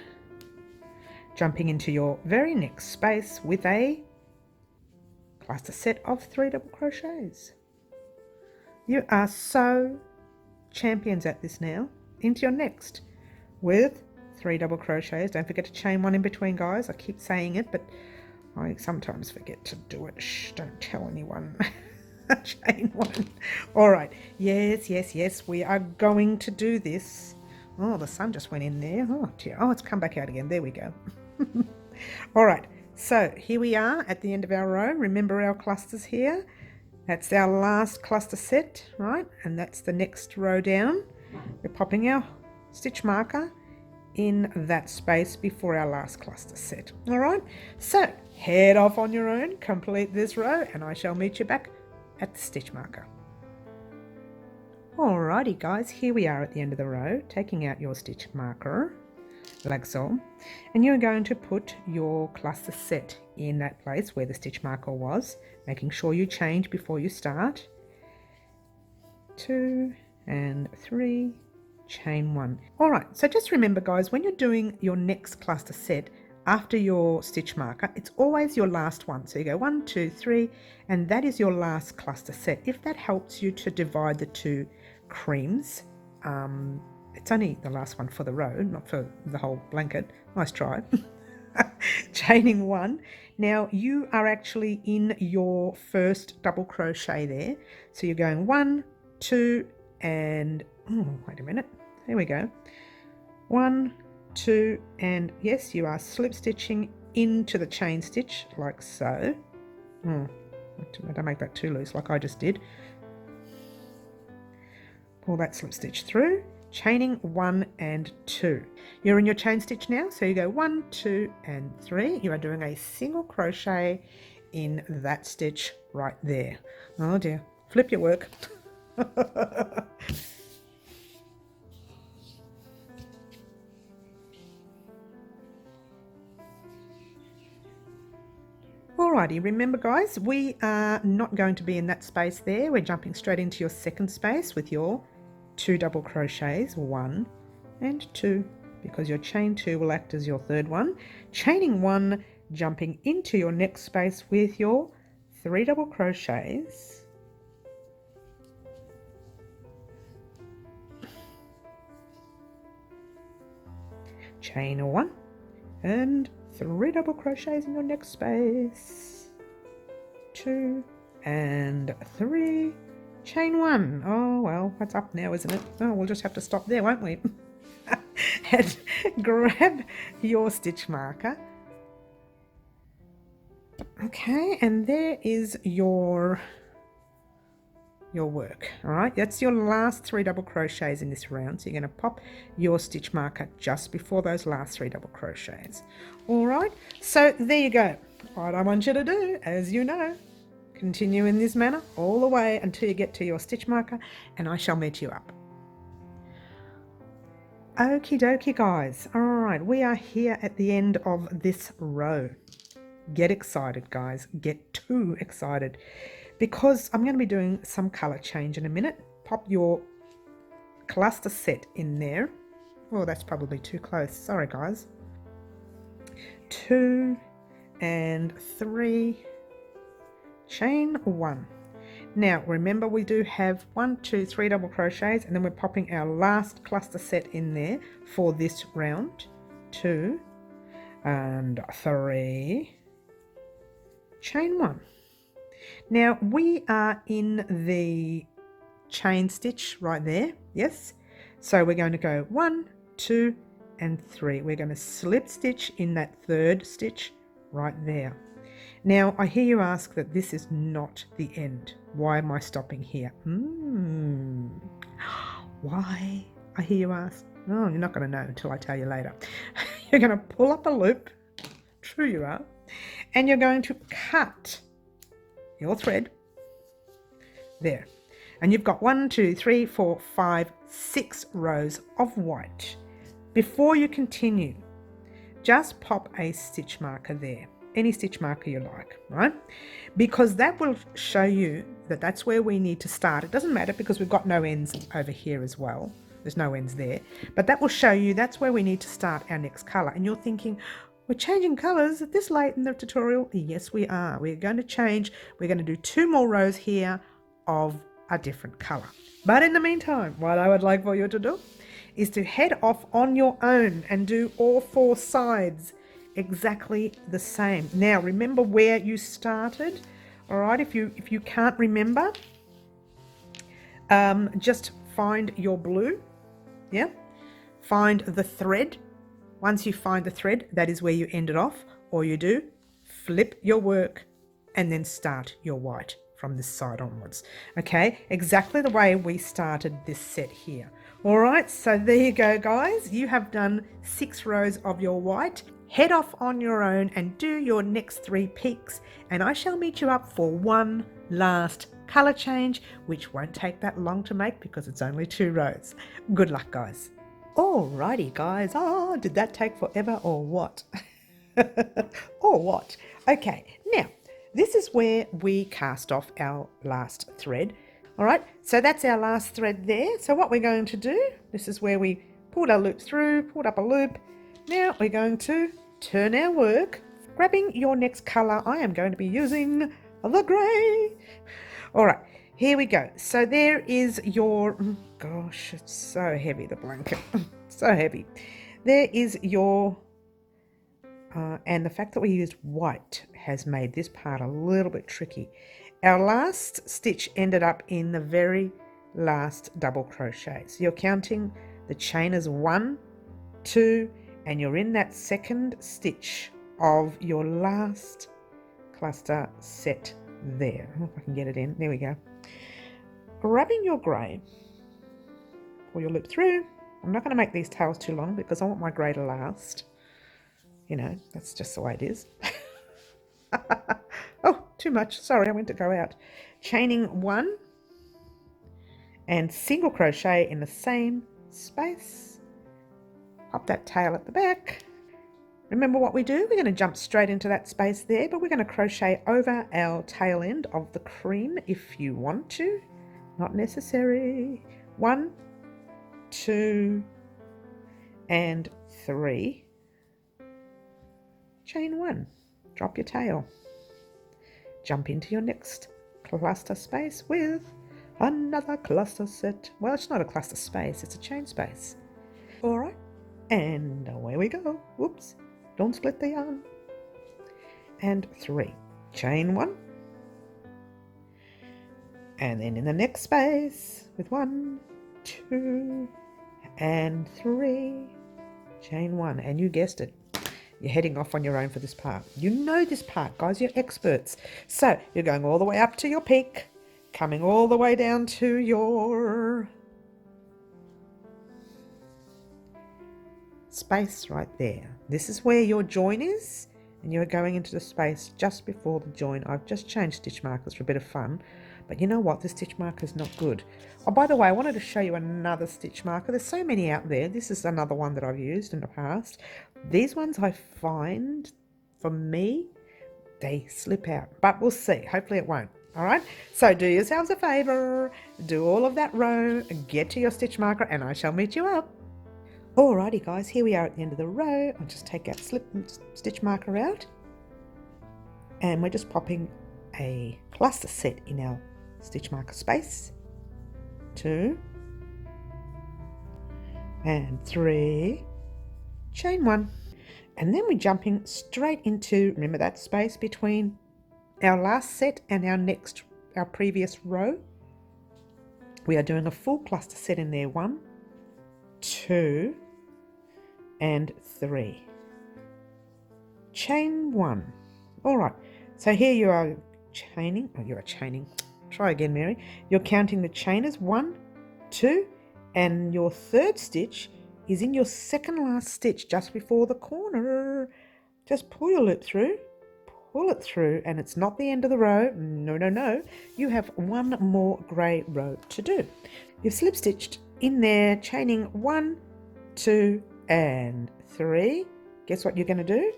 [SPEAKER 1] jumping into your very next space with a cluster set of 3 double crochets. You are so champions at this now. Into your next with 3 double crochets. Don't forget to chain 1 in between, guys. I keep saying it, but I sometimes forget to do it. Shh, don't tell anyone. Chain 1. All right. Yes, yes, yes. We are going to do this. Oh, the sun just went in there. Oh, dear. Oh, it's come back out again. There we go. All right. So here we are at the end of our row. Remember our clusters here. That's our last cluster set, right? And that's the next row down. We're popping our stitch marker in that space before our last cluster set. All right, so head off on your own, complete this row, and I shall meet you back at the stitch marker. Alrighty guys, here we are at the end of the row, taking out your stitch marker, like so, and you're going to put your cluster set in that place where the stitch marker was, making sure you change before you start. 2 and 3, chain 1. All right, so just remember guys, when you're doing your next cluster set after your stitch marker, it's always your last one. So you go 1, 2, 3, and that is your last cluster set. If that helps you to divide the 2 creams it's only the last one for the row, not for the whole blanket. Nice try. Chaining 1. Now you are actually in your first double crochet there. So you're going 1, 2, and wait a minute. There we go. 1, 2, and yes, you are slip stitching into the chain stitch like so. Don't make that too loose like I just did. Pull that slip stitch through, chaining 1 and 2. You're in your chain stitch now, so you go 1, 2, and 3. You are doing a single crochet in that stitch right there. Oh dear, flip your work. Alrighty, remember guys, we are not going to be in that space there. We're jumping straight into your second space with your 2 double crochets, 1 and 2, because your chain 2 will act as your third one. Chaining 1, jumping into your next space with your 3 double crochets. Chain 1 and 3 double crochets in your next space. 2 and 3. Chain 1. Oh well, that's up now, isn't it? Oh, we'll just have to stop there, won't we? And grab your stitch marker. Okay, and there is your work. All right, that's your last 3 double crochets in this round, so you're going to pop your stitch marker just before those last 3 double crochets. All right, so there you go. What I want you to do, as you know, continue in this manner all the way until you get to your stitch marker, and I shall meet you up. Okie dokie guys, all right, we are here at the end of this row. Get excited guys, get too excited, because I'm going to be doing some colour change in a minute. Pop your cluster set in there. Oh, that's probably too close, sorry guys. 2 and 3, chain 1. Now remember, we do have 1, 2, 3 double crochets, and then we're popping our last cluster set in there for this round. 2 and 3, chain 1. Now we are in the chain stitch right there, yes, so we're going to go 1, 2 and 3. We're going to slip stitch in that third stitch right there. Now I hear you ask that this is not the end. Why am I stopping here? Why, I hear you ask? Oh, you're not going to know until I tell you later. You're going to pull up a loop, true you are, and you're going to cut your thread there, and you've got 1, 2, 3, 4, 5, 6 rows of white. Before you continue, just pop a stitch marker there, any stitch marker you like, right? Because that will show you that that's where we need to start. It doesn't matter because we've got no ends over here as well. There's no ends there, but that will show you that's where we need to start our next color. And you're thinking, we're changing colors this late in the tutorial? Yes, we are. We're going to change. We're going to do 2 more rows here of a different color. But in the meantime, what I would like for you to do is to head off on your own and do all 4 sides exactly the same. Now remember where you started. All right, if you can't remember, just find your blue. Yeah, find the thread. Once you find the thread, that is where you ended off. All you do, flip your work and then start your white from this side onwards. Okay, exactly the way we started this set here. All right, so there you go guys, you have done 6 rows of your white. Head off on your own and do your next 3 peaks, and I shall meet you up for one last color change, which won't take that long to make because it's only 2 rows. Good luck guys. Alrighty guys, oh, did that take forever or what? Or what? Okay, now this is where we cast off our last thread. All right, so that's our last thread there. So what we're going to do, this is where we pulled our loop through, pulled up a loop. Now we're going to turn our work, grabbing your next color. I am going to be using the grey. All right, Here we go. So there is your, gosh, it's so heavy, the blanket. So heavy. There is your, and the fact that we used white has made this part a little bit tricky. Our last stitch ended up in the very last double crochet. So you're counting the chain as 1, 2, and you're in that second stitch of your last cluster set there. I don't know if I can get it in. There we go. Grabbing your grey, pull your loop through. I'm not going to make these tails too long because I want my grey to last. You know, that's just the way it is. Oh, too much. Sorry, I went to go out. Chaining 1 and single crochet in the same space. Pop that tail at the back. Remember what we do? We're going to jump straight into that space there, but we're going to crochet over our tail end of the cream if you want to. Not necessary. 1, 2, and 3. Chain 1. Drop your tail. Jump into your next cluster space with another cluster set. Well, it's not a cluster space, it's a chain space. All right, and away we go. Whoops, don't split the yarn. And 3. Chain 1. And then in the next space with 1, 2, and 3. Chain 1, and you guessed it. You're heading off on your own for this part. You know this part, guys. You're experts. So you're going all the way up to your peak, coming all the way down to your space right there. This is where your join is, and you're going into the space just before the join. I've just changed stitch markers for a bit of fun, but you know what? The stitch marker is not good. Oh, by the way, I wanted to show you another stitch marker. There's so many out there. This is another one that I've used in the past. These ones I find, for me, they slip out, but we'll see. Hopefully it won't. All right, so do yourselves a favor, do all of that row, get to your stitch marker, and I shall meet you up. Alrighty guys, here we are at the end of the row. I'll just take that stitch marker out, and we're just popping a cluster set in our stitch marker space. 2 and 3. Chain 1, and then we're jumping straight into, remember that space between our last set and our previous row. We are doing a full cluster set in there. 1, 2, and 3. Chain 1. All right, so here you are chaining. Oh, you are chaining. Try again, Mary. You're counting the chain as 1, 2, and your third stitch is in your second last stitch just before the corner. Just pull your loop through, pull it through, and it's not the end of the row. No, no, no. You have one more grey row to do. You've slip stitched in there, chaining 1, 2, and 3. Guess what you're going to do?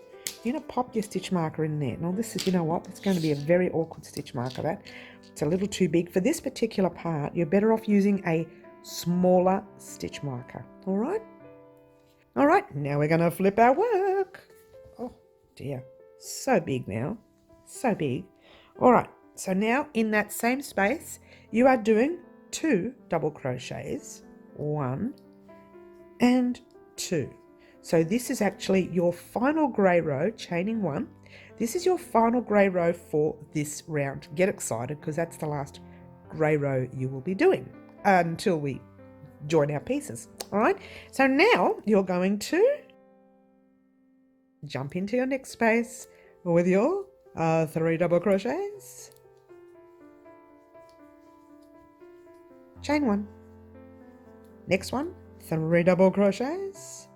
[SPEAKER 1] You're going to pop your stitch marker in there. Now this is, you know what, it's going to be a very awkward stitch marker. That it's a little too big for this particular part. You're better off using a smaller stitch marker. All right? All right, now we're going to flip our work. Oh dear, so big now, so big. All right, so now in that same space, you are doing 2 double crochets, 1 and 2. So this is actually your final grey row, chaining 1. This is your final grey row for this round. Get excited because that's the last grey row you will be doing until we join our pieces. All right, so now you're going to jump into your next space with your 3 double crochets, chain 1, next one, 3 double crochets,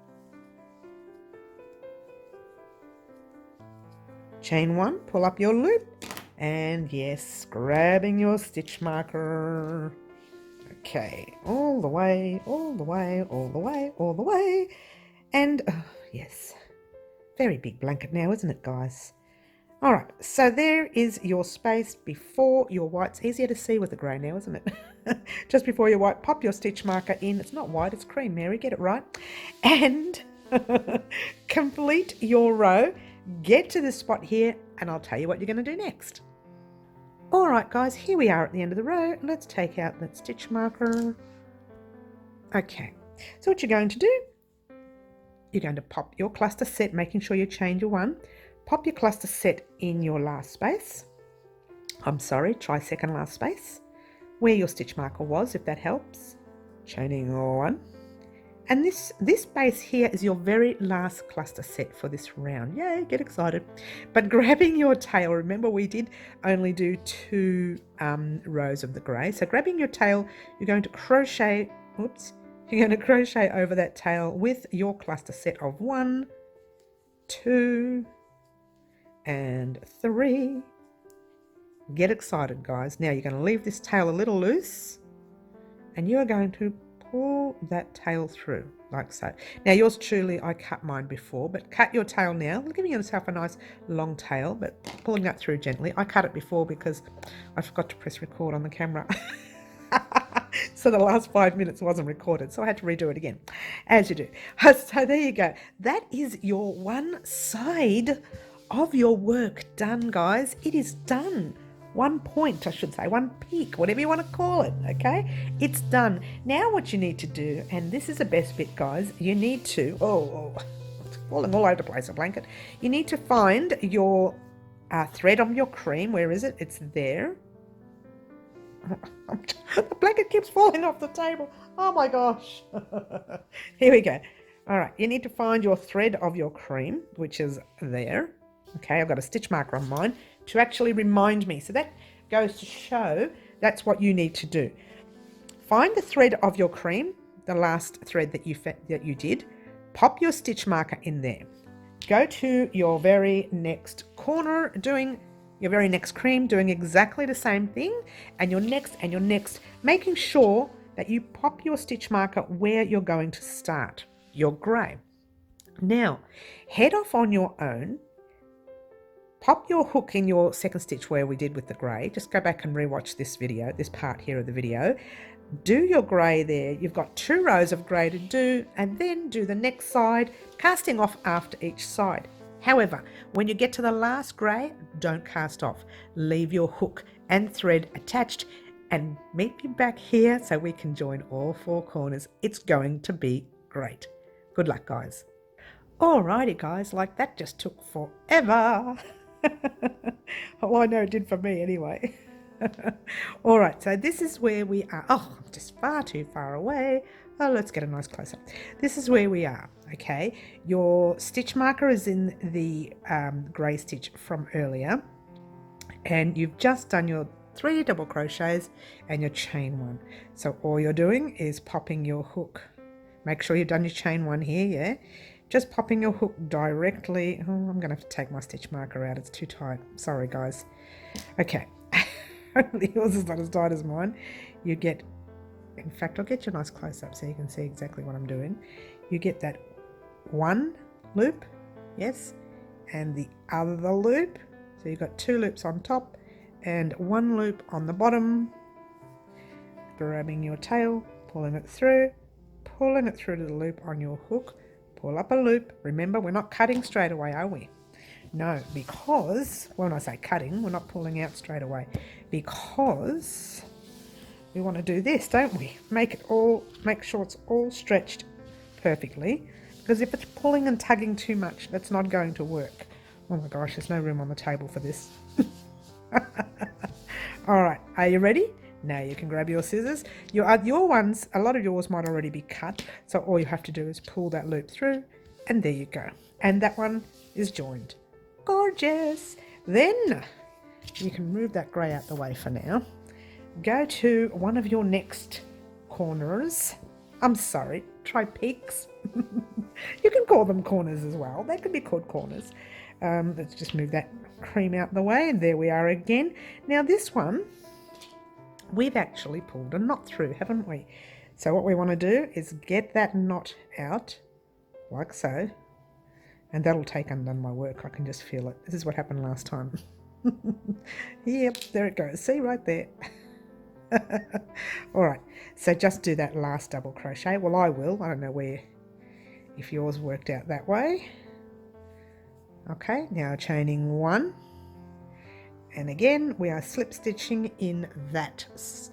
[SPEAKER 1] chain 1, pull up your loop, and yes, grabbing your stitch marker. Okay, all the way, all the way, all the way, all the way. And yes, very big blanket now, isn't it, guys? All right, so there is your space before your white. It's easier to see with the grey now, isn't it? Just before your white, pop your stitch marker in. It's not white, it's cream, Mary, get it right. And complete your row. Get to this spot here, and I'll tell you what you're going to do next. All right, guys, here we are at the end of the row. Let's take out that stitch marker. Okay, so what you're going to do, you're going to pop your cluster set, making sure you chain your one. Pop your cluster set in your last space. I'm sorry, try second last space, where your stitch marker was, if that helps. Chaining one. And this base here is your very last cluster set for this round. Yay, get excited. But grabbing your tail, remember we did only do 2 rows of the grey. So grabbing your tail, you're going to crochet, you're going to crochet over that tail with your cluster set of 1, 2, and 3. Get excited, guys. Now you're going to leave this tail a little loose and you're going to pull that tail through like so. Now yours truly, I cut mine before, but cut your tail now, giving yourself a nice long tail, but pulling that through gently. I cut it before because I forgot to press record on the camera. So the last 5 minutes wasn't recorded, so I had to redo it again, as you do. So there you go. That is your one side of your work done, guys. It is done. One point, I should say, one peak, whatever you want to call it, okay? It's done. Now what you need to do, and this is the best bit, guys, you need to, it's falling all over the place, a blanket. You need to find your thread on your cream. Where is it? It's there. The blanket keeps falling off the table. Oh my gosh. Here we go. All right, you need to find your thread of your cream, which is there. Okay, I've got a stitch marker on mine to actually remind me. So that goes to show that's what you need to do. Find the thread of your cream, the last thread that you did. Pop your stitch marker in there. Go to your very next corner, doing your very next cream, doing exactly the same thing, and your next, making sure that you pop your stitch marker where you're going to start, your grey. Now, head off on your own. Pop your hook in your second stitch where we did with the grey. Just go back and rewatch this video, this part here of the video. Do your grey there. You've got 2 rows of grey to do, and then do the next side, casting off after each side. However, when you get to the last grey, don't cast off. Leave your hook and thread attached and meet me back here so we can join all 4 corners. It's going to be great. Good luck, guys. Alrighty, guys, like that just took forever. Well, I know it did for me anyway. All right, so this is where we are. Oh, I'm just far too far away. Oh, let's get a nice close-up. This is where we are, okay? Your stitch marker is in the grey stitch from earlier, and you've just done your 3 double crochets and your chain 1. So all you're doing is popping your hook. Make sure you've done your chain 1 here, yeah? Just popping your hook directly. Oh, I'm going to have to take my stitch marker out. It's too tight. Sorry, guys. Okay. Yours is not as tight as mine. You get, in fact, I'll get you a nice close-up so you can see exactly what I'm doing. You get that 1 loop, yes, and the other loop. So you've got 2 loops on top and 1 loop on the bottom. Grabbing your tail, pulling it through to the loop on your hook. Pull up a loop. Remember, we're not cutting straight away, are we? No, because, well, when I say cutting, we're not pulling out straight away, because we want to do this, don't we? Make sure it's all stretched perfectly, because if it's pulling and tugging too much, that's not going to work. Oh my gosh, there's no room on the table for this. All right, are you ready? Now you can grab your scissors. Your ones, a lot of yours might already be cut, so all you have to do is pull that loop through, and there you go. And that one is joined. Gorgeous. Then you can move that grey out the way for now. Go to one of your next corners. I'm sorry, try peaks. You can call them corners as well. They can be called corners. Let's just move that cream out the way, and there we are again. Now this one, we've actually pulled a knot through, haven't we? So what we want to do is get that knot out, like so, and that'll take undone my work. I can just feel it. This is what happened last time. Yep, there it goes. See, right there. All right, so just do that last double crochet. Well, I will. I don't know if yours worked out that way. Okay, now chaining 1 And again, we are slip stitching in that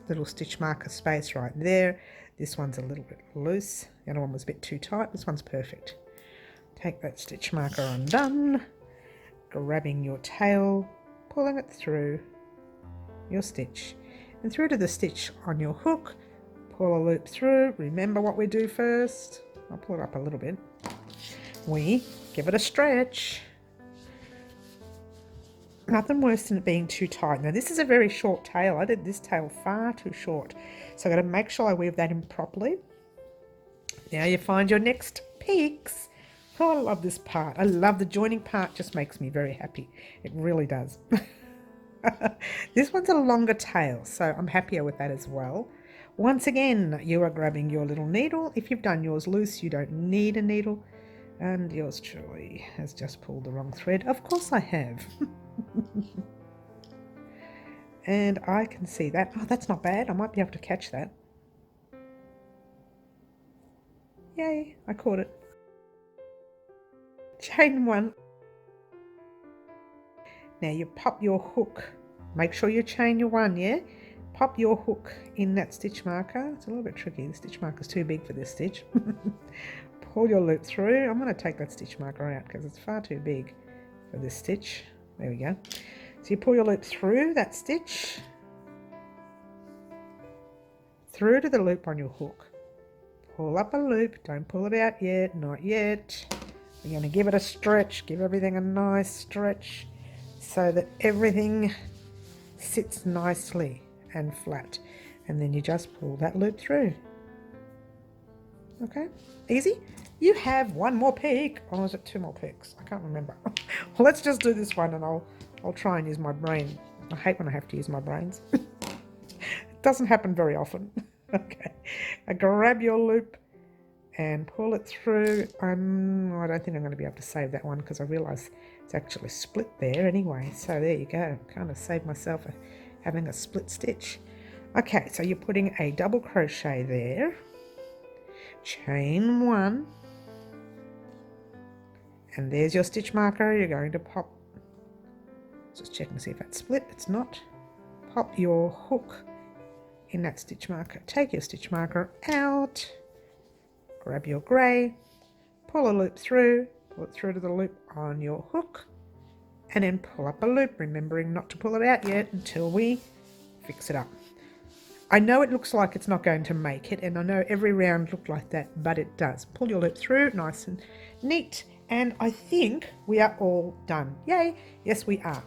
[SPEAKER 1] little stitch marker space right there. This one's a little bit loose. The other one was a bit too tight. This one's perfect. Take that stitch marker undone, grabbing your tail, pulling it through your stitch and through to the stitch on your hook. Pull a loop through. Remember what we do first. I'll pull it up a little bit. We give it a stretch. Nothing worse than it being too tight. Now this is a very short tail. I did this tail far too short. So I've got to make sure I weave that in properly. Now you find your next peaks. Oh, I love this part. I love the joining part. Just makes me very happy. It really does. This one's a longer tail, so I'm happier with that as well. Once again, you are grabbing your little needle. If you've done yours loose, you don't need a needle. And yours truly has just pulled the wrong thread. Of course I have. And I can see that. Oh, that's not bad. I might be able to catch that. Yay, I caught it. Chain one. Now you pop your hook. Make sure you chain your one, yeah? Pop your hook in that stitch marker. It's a little bit tricky. The stitch marker's too big for this stitch. Pull your loop through. I'm going to take that stitch marker out because it's far too big for this stitch. There we go. So you pull your loop through that stitch, through to the loop on your hook. Pull up a loop. Don't pull it out yet. Not yet. We're going to give it a stretch. Give everything a nice stretch so that everything sits nicely and flat. And then you just pull that loop through. Okay, easy. You have one more peak. Or is it two more peaks? I can't remember. Well, let's just do this one and I'll try and use my brain. I hate when I have to use my brains. It doesn't happen very often. Okay, I grab your loop and pull it through. I don't think I'm going to be able to save that one because I realise it's actually split there anyway. So there you go. Kind of saved myself having a split stitch. Okay, so you're putting a double crochet there. Chain one. And there's your stitch marker. You're going to pop. Just checking to see if that's split. It's not. Pop your hook in that stitch marker. Take your stitch marker out. Grab your grey. Pull a loop through. Pull it through to the loop on your hook. And then pull up a loop, remembering not to pull it out yet until we fix it up. I know it looks like it's not going to make it, and I know every round looked like that, but it does. Pull your loop through, nice and neat, and I think we are all done. Yay! Yes, we are.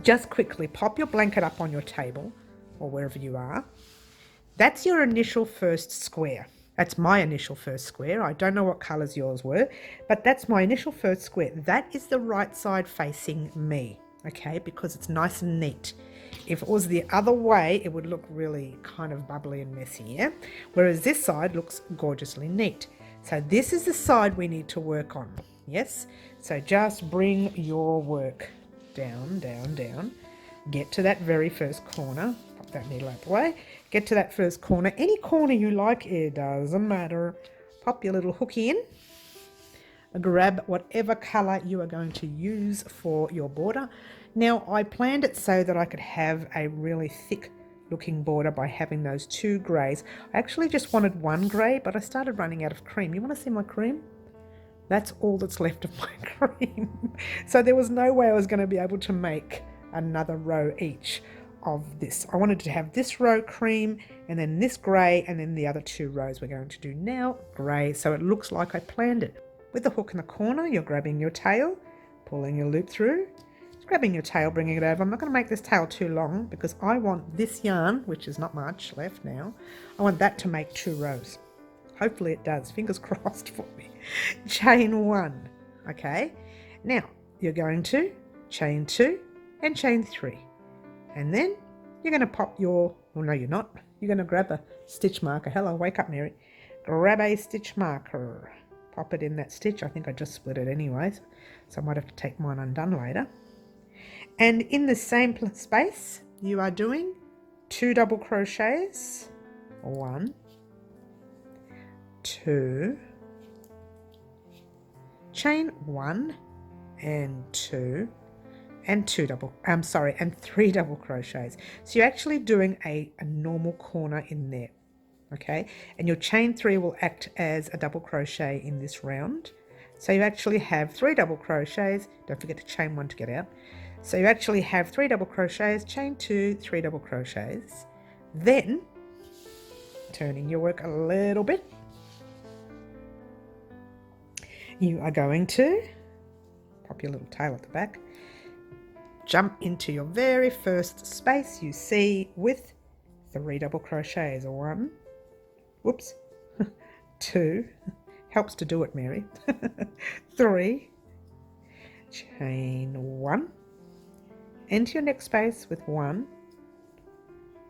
[SPEAKER 1] Just quickly, pop your blanket up on your table, or wherever you are. That's your initial first square. That's my initial first square. I don't know what colours yours were, but that's my initial first square. That is the right side facing me, okay, because it's nice and neat. If it was the other way, it would look really kind of bubbly and messy, yeah? Whereas this side looks gorgeously neat. So this is the side we need to work on, yes? So just bring your work down, down, down. Get to that very first corner. Pop that needle out the way. Get to that first corner. Any corner you like, it doesn't matter. Pop your little hook in. Grab whatever colour you are going to use for your border. Now, I planned it so that I could have a really thick looking border by having those two greys. I actually just wanted one grey, but I started running out of cream. You want to see my cream? That's all that's left of my cream. So there was no way I was going to be able to make another row each of this. I wanted to have this row cream and then this grey and then the other two rows we're going to do now grey, so it looks like I planned it. With the hook in the corner, you're grabbing your tail, pulling your loop through, grabbing your tail, bringing it over. I'm not going to make this tail too long because I want this yarn, which is not much left now, I want that to make two rows. Hopefully it does. Fingers crossed for me. Chain one. Okay. Now you're going to chain two and chain three. And then you're going to pop your, well, no, you're not. You're going to grab a stitch marker. Hello, wake up, Mary. Grab a stitch marker. Pop it in that stitch. I think I just split it anyways, so I might have to take mine undone later. And in the same space, you are doing 2 double crochets. 1, 2, chain 1 and 2, and and 3 double crochets. So you're actually doing a normal corner in there, okay? And your chain 3 will act as a double crochet in this round. So you actually have 3 double crochets. Don't forget to chain 1 to get out. So you actually have 3 double crochets, chain 2, 3 double crochets. Then, turning your work a little bit, you are going to pop your little tail at the back, jump into your very first space you see with 3 double crochets. 1, whoops, 2, helps to do it, Mary, 3, chain 1, into your next space with 1,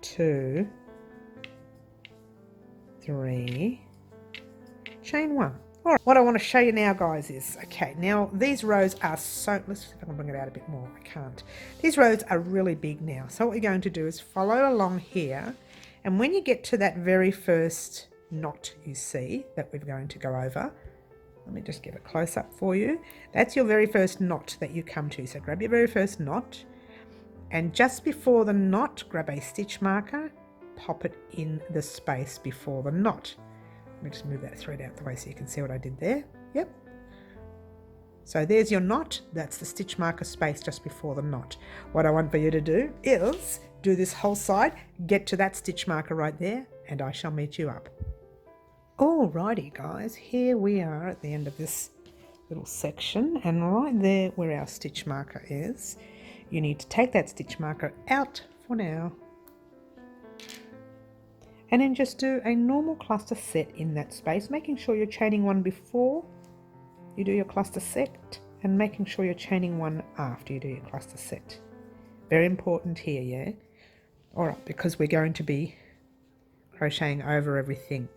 [SPEAKER 1] 2, 3, chain 1. All right, what I want to show you now, guys, is, okay, now these rows are so, let's see if I can bring it out a bit more. I can't. These rows are really big now. So what we're going to do is follow along here. And when you get to that very first knot you see that we're going to go over, let me just get a close up for you. That's your very first knot that you come to. So grab your very first knot, and just before the knot, grab a stitch marker, pop it in the space before the knot. Let me just move that thread out the way so you can see what I did there. Yep. So there's your knot. That's the stitch marker space just before the knot. What I want for you to do is do this whole side, get to that stitch marker right there, and I shall meet you up. Alrighty, guys, here we are at the end of this little section, and right there where our stitch marker is, you need to take that stitch marker out for now. And then just do a normal cluster set in that space, making sure you're chaining 1 before you do your cluster set, and making sure you're chaining 1 after you do your cluster set. Very important here, yeah? Alright, because we're going to be crocheting over everything.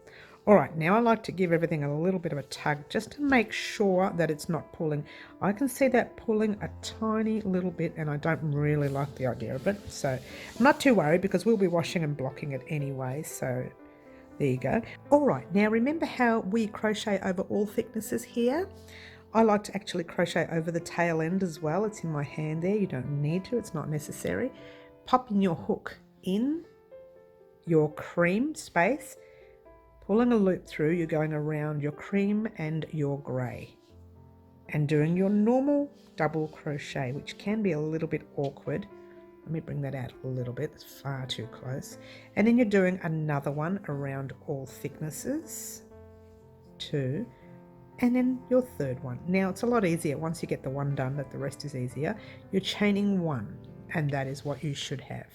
[SPEAKER 1] Alright, now I like to give everything a little bit of a tug just to make sure that it's not pulling. I can see that pulling a tiny little bit, and I don't really like the idea of it. So I'm not too worried because we'll be washing and blocking it anyway. So there you go. Alright, now remember how we crochet over all thicknesses here? I like to actually crochet over the tail end as well. It's in my hand there. You don't need to. It's not necessary. Popping your hook in your cream space, pulling a loop through, you're going around your cream and your grey, and doing your normal double crochet, which can be a little bit awkward. Let me bring that out a little bit, it's far too close. And then you're doing another one around all thicknesses, 2, and then your third one. Now it's a lot easier once you get the one done, that the rest is easier. You're chaining 1, and that is what you should have.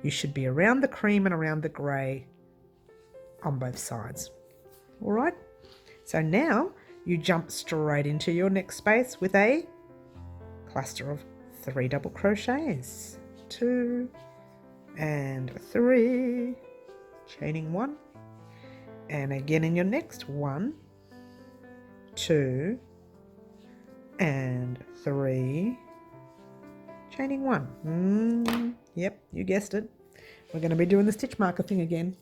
[SPEAKER 1] You should be around the cream and around the grey on both sides. All right, so now you jump straight into your next space with a cluster of 3 double crochets, 2 and 3, chaining 1, and again in your next 1, 2 and 3, chaining 1. Yep, you guessed it, we're going to be doing the stitch marker thing again.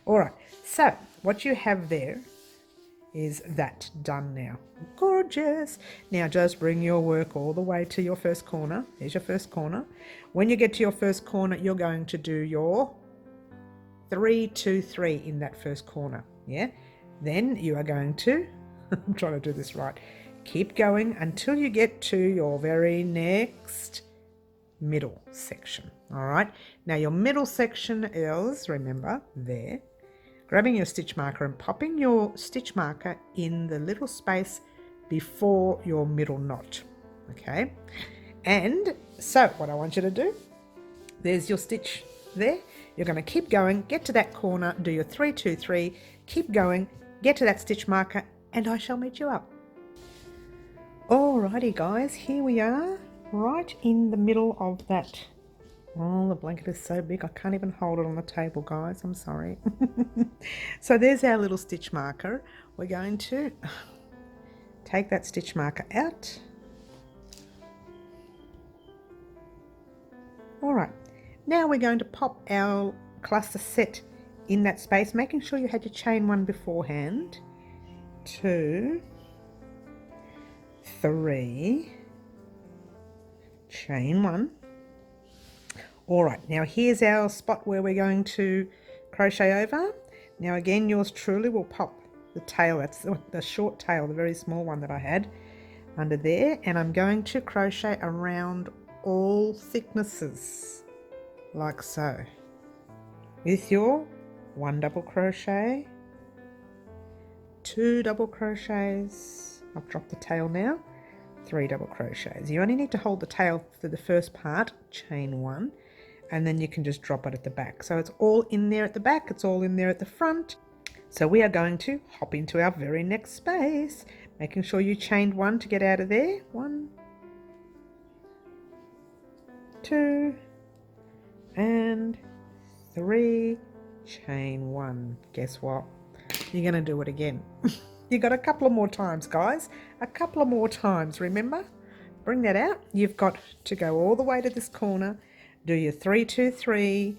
[SPEAKER 1] Alright, so what you have there is that done now. Gorgeous! Now just bring your work all the way to your first corner. Here's your first corner. When you get to your first corner, you're going to do your 3, 2, 3 in that first corner. Yeah? Then you are going to, I'm trying to do this right, keep going until you get to your very next middle section. All right, now your middle section is, remember, there, grabbing your stitch marker and popping your stitch marker in the little space before your middle knot. Okay, and so what I want you to do, there's your stitch there. You're going to keep going, get to that corner, do your 3, 2, 3, keep going, get to that stitch marker, and I shall meet you up. Alrighty guys, here we are, right in the middle of that. Oh, the blanket is so big I can't even hold it on the table, guys. I'm sorry. So there's our little stitch marker. We're going to take that stitch marker out. All right, now we're going to pop our cluster set in that space, making sure you had your chain 1 beforehand. 2, 3, chain one. All right, now here's our spot where we're going to crochet over. Now again, yours truly will pop the tail, that's the short tail, the very small one that I had under there, and I'm going to crochet around all thicknesses like so with your 1 double crochet, 2 double crochets, I've dropped the tail now, 3 double crochets. You only need to hold the tail for the first part, chain 1, and then you can just drop it at the back. So it's all in there at the back, it's all in there at the front. So we are going to hop into our very next space, making sure you chained 1 to get out of there. 1, 2, and 3, chain 1. Guess what? You're going to do it again. You got a couple of more times, guys. A couple of more times, remember? Bring that out. You've got to go all the way to this corner, do your 3, 2, 3,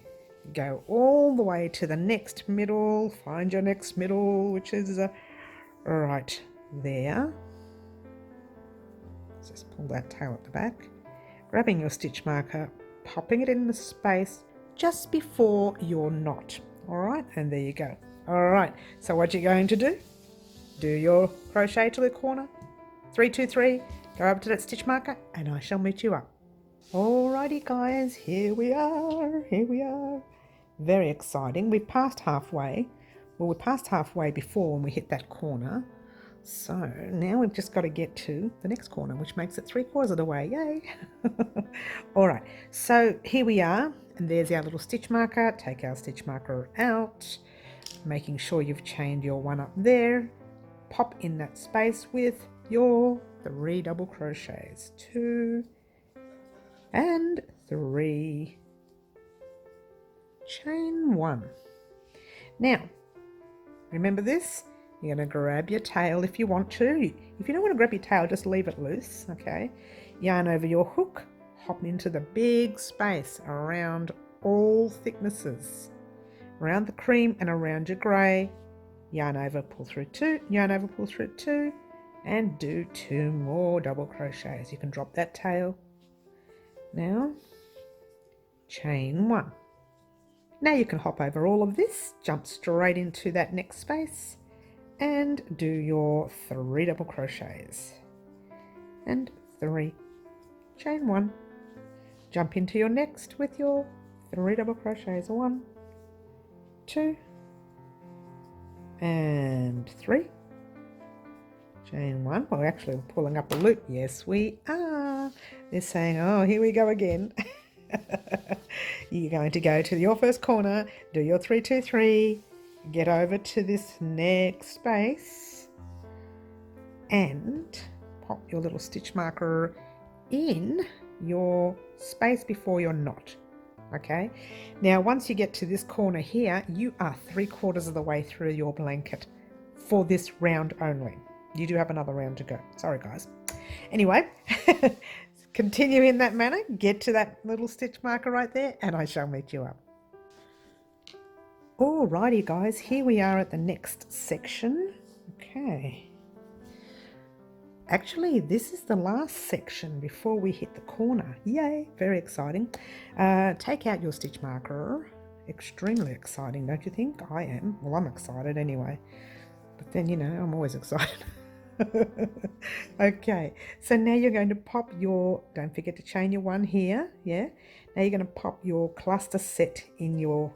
[SPEAKER 1] go all the way to the next middle, find your next middle, which is right there. Just pull that tail at the back, grabbing your stitch marker, popping it in the space just before your knot. All right, and there you go. All right, so what you're going to do your crochet to the corner, 3, 2, 3, go up to that stitch marker, and I shall meet you up. Alrighty guys, here we are. Very exciting. We've passed halfway. Well, we passed halfway before when we hit that corner. So now we've just got to get to the next corner, which makes it 3/4 of the way. Yay! All right, so here we are, and there's our little stitch marker. Take our stitch marker out, making sure you've chained your 1 up there. Pop in that space with your 3 double crochets, 2 and 3, chain 1. Now, remember this? You're going to grab your tail if you want to. If you don't want to grab your tail, just leave it loose, okay? Yarn over your hook, hop into the big space around all thicknesses, around the cream and around your grey. Yarn over, pull through 2, yarn over, pull through 2, and do 2 more double crochets. You can drop that tail. Now, chain 1. Now you can hop over all of this, jump straight into that next space, and do your 3 double crochets. And 3, chain 1. Jump into your next with your 3 double crochets. 1, 2, and 3. Chain 1. Well, actually, we're pulling up a loop. Yes, we are. They're saying, oh, here we go again. You're going to go to your first corner, do your 3, 2, 3, get over to this next space, and pop your little stitch marker in your space before your knot. Okay, now once you get to this corner here, you are 3/4 of the way through your blanket for this round only. You do have another round to go. Sorry guys. Anyway, continue in that manner, get to that little stitch marker right there, and I shall meet you up. Alrighty guys, here we are at the next section. Okay. Actually, this is the last section before we hit the corner. Yay, very exciting. Take out your stitch marker. Extremely exciting, don't you think? I am. Well, I'm excited anyway. But then, you know, I'm always excited. Okay, so now you're going to pop your, don't forget to chain your 1 here, yeah? Now you're going to pop your cluster set in your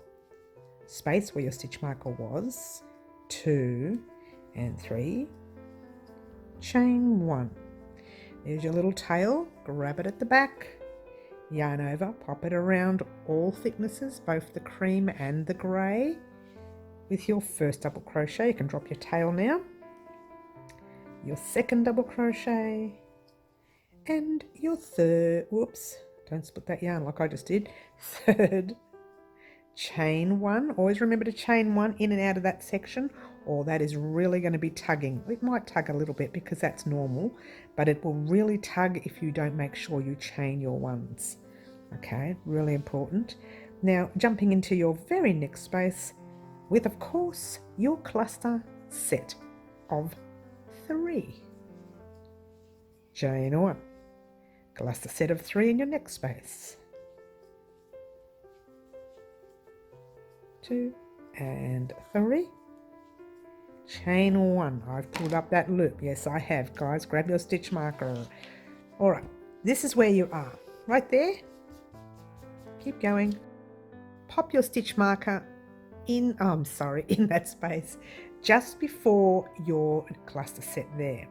[SPEAKER 1] space where your stitch marker was, 2 and 3, chain 1. There's your little tail, grab it at the back, yarn over, pop it around all thicknesses, both the cream and the grey. With your first double crochet, you can drop your tail now, your second double crochet, and your third, whoops, don't split that yarn like I just did, third, chain 1. Always remember to chain 1 in and out of that section, or that is really going to be tugging. It might tug a little bit because that's normal, but it will really tug if you don't make sure you chain your 1s. Okay, really important. Now jumping into your very next space with, of course, your cluster set of 3. Chain 1. cluster set of 3 in your next space, 2 and 3, chain 1. I've pulled up that loop. Yes, I have, guys. Grab your stitch marker. All right, this is where you are, right there. Keep going. Pop your stitch marker in, in that space just before your cluster set there.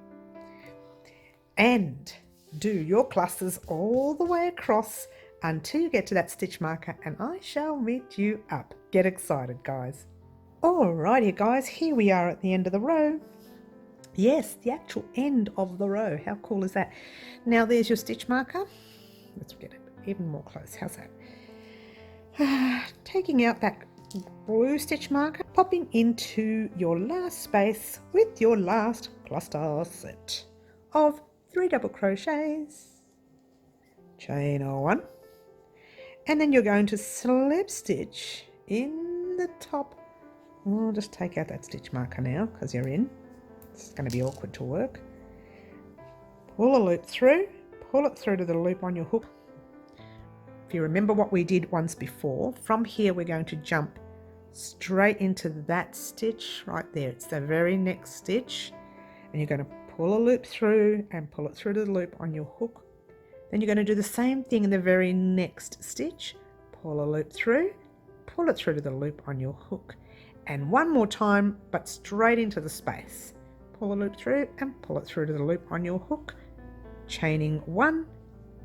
[SPEAKER 1] And do your clusters all the way across until you get to that stitch marker, and I shall meet you up. Get excited, guys. Alrighty, guys, here we are at the end of the row. Yes, the actual end of the row. How cool is that? Now there's your stitch marker. Let's get it even more close. How's that? Taking out that blue stitch marker, popping into your last space with your last cluster set of 3 double crochets, chain 1, and then you're going to slip stitch in the top. I'll just take out that stitch marker now because you're in. It's going to be awkward to work. Pull a loop through, pull it through to the loop on your hook. If you remember what we did once before, from here we're going to jump straight into that stitch right there. It's the very next stitch, and you're going to pull a loop through and pull it through to the loop on your hook. Then you're going to do the same thing in the very next stitch. Pull a loop through, pull it through to the loop on your hook, and one more time, but straight into the space. Pull a loop through and pull it through to the loop on your hook, chaining 1,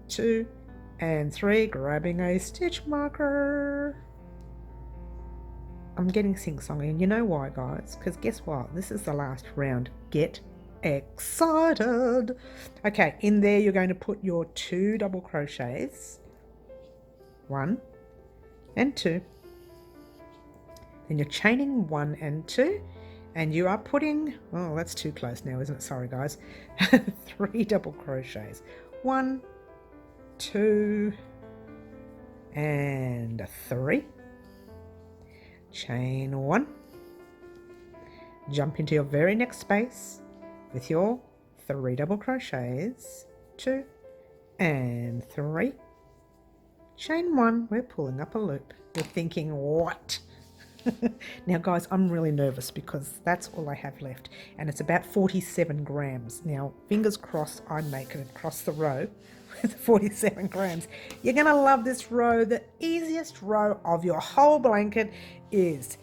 [SPEAKER 1] 2 and 3, grabbing a stitch marker. I'm getting sing-songy, and you know why, guys? Because guess what? This is the last round. Get excited. Okay, in there you're going to put your 2 double crochets, 1 and 2. Then you're chaining 1 and 2, and you are putting, oh, that's too close now, isn't it? Sorry, guys. 3 double crochets, 1, 2 and 3, chain 1, jump into your very next space with your 3 double crochets, 2 and 3, chain 1. We're pulling up a loop. You're thinking, what? Now, guys, I'm really nervous because that's all I have left, and it's about 47 grams. Now, fingers crossed I make it across the row with 47 grams. You're going to love this row. The easiest row of your whole blanket is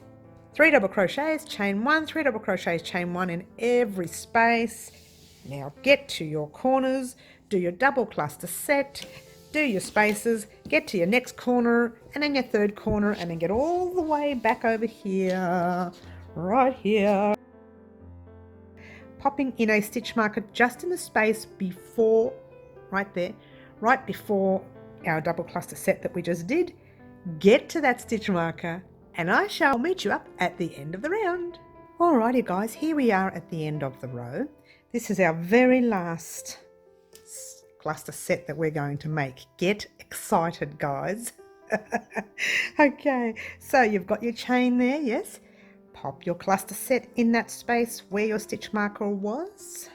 [SPEAKER 1] 3 double crochets, chain 1, 3 double crochets, chain 1 in every space. Now get to your corners, do your double cluster set, do your spaces, get to your next corner and then your third corner, and then get all the way back over here, right here. Popping in a stitch marker just in the space before, right there, right before our double cluster set that we just did. Get to that stitch marker and I shall meet you up at the end of the round. Alrighty, guys, here we are at the end of the row. This is our very last cluster set that we're going to make. Get excited, guys. Okay, so you've got your chain there, yes? Pop your cluster set in that space where your stitch marker was.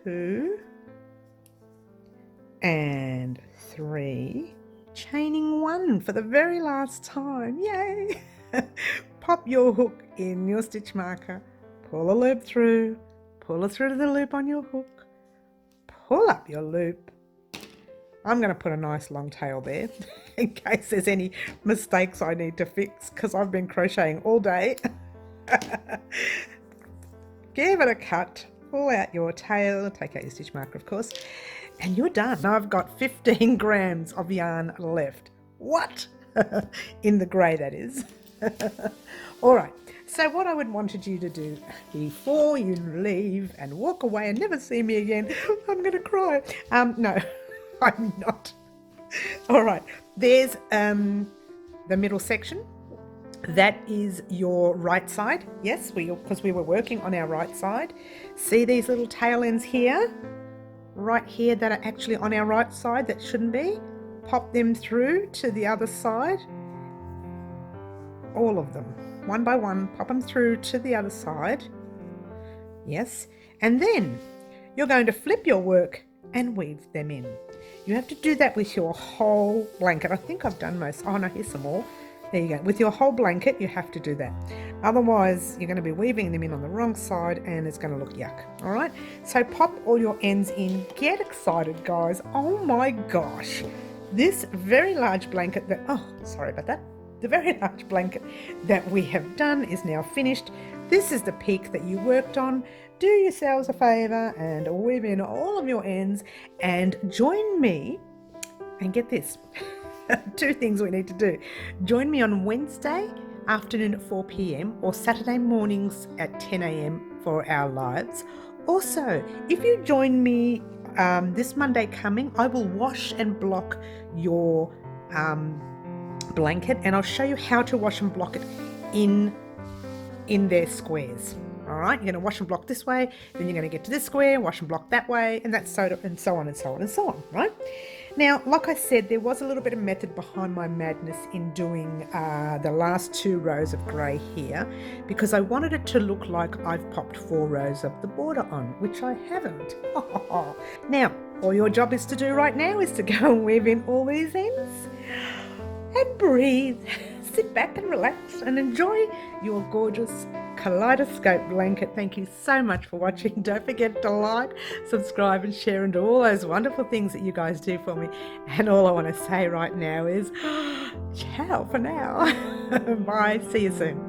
[SPEAKER 1] 2 and 3, chaining 1 for the very last time. Yay! Pop your hook in your stitch marker, pull a loop through, pull it through to the loop on your hook, pull up your loop. I'm going to put a nice long tail there in case there's any mistakes I need to fix, because I've been crocheting all day. Give it a cut, pull out your tail, take out your stitch marker of course, and you're done. Now I've got 15 grams of yarn left. What? In the grey, that is. Alright, so what I would wanted you to do before you leave and walk away and never see me again, I'm going to cry. No, I'm not. Alright, there's the middle section. That is your right side. Yes, because we were working on our right side. See these little tail ends here? Right here that are actually on our right side that shouldn't be. Pop them through to the other side. All of them, one by one, pop them through to the other side. Yes, and then you're going to flip your work and weave them in. You have to do that with your whole blanket. I think I've done most. Oh no, here's some more. There you go. With your whole blanket, you have to do that. Otherwise, you're going to be weaving them in on the wrong side and it's going to look yuck. All right. So pop all your ends in. Get excited, guys. Oh my gosh. This very large blanket that, oh, sorry about that. The very large blanket that we have done is now finished. This is the peak that you worked on. Do yourselves a favor and weave in all of your ends and join me. And get this. 2 things we need to do. Join me on Wednesday afternoon at 4 p.m. or Saturday mornings at 10 a.m. for our lives. Also, if you join me this Monday coming, I will wash and block your blanket, and I'll show you how to wash and block it in their squares. All right, you're going to wash and block this way, then you're going to get to this square, wash and block that way, and that's so on and so on and so on and so on, right? Now, like I said, there was a little bit of method behind my madness in doing the last 2 rows of grey here, because I wanted it to look like I've popped 4 rows of the border on, which I haven't. Now, all your job is to do right now is to go and weave in all these ends and breathe. Sit back and relax and enjoy your gorgeous Kaleidoscope blanket. Thank you so much for watching. Don't forget to like, subscribe and share and do all those wonderful things that you guys do for me. And all I want to say right now is ciao for now. Bye. See you soon.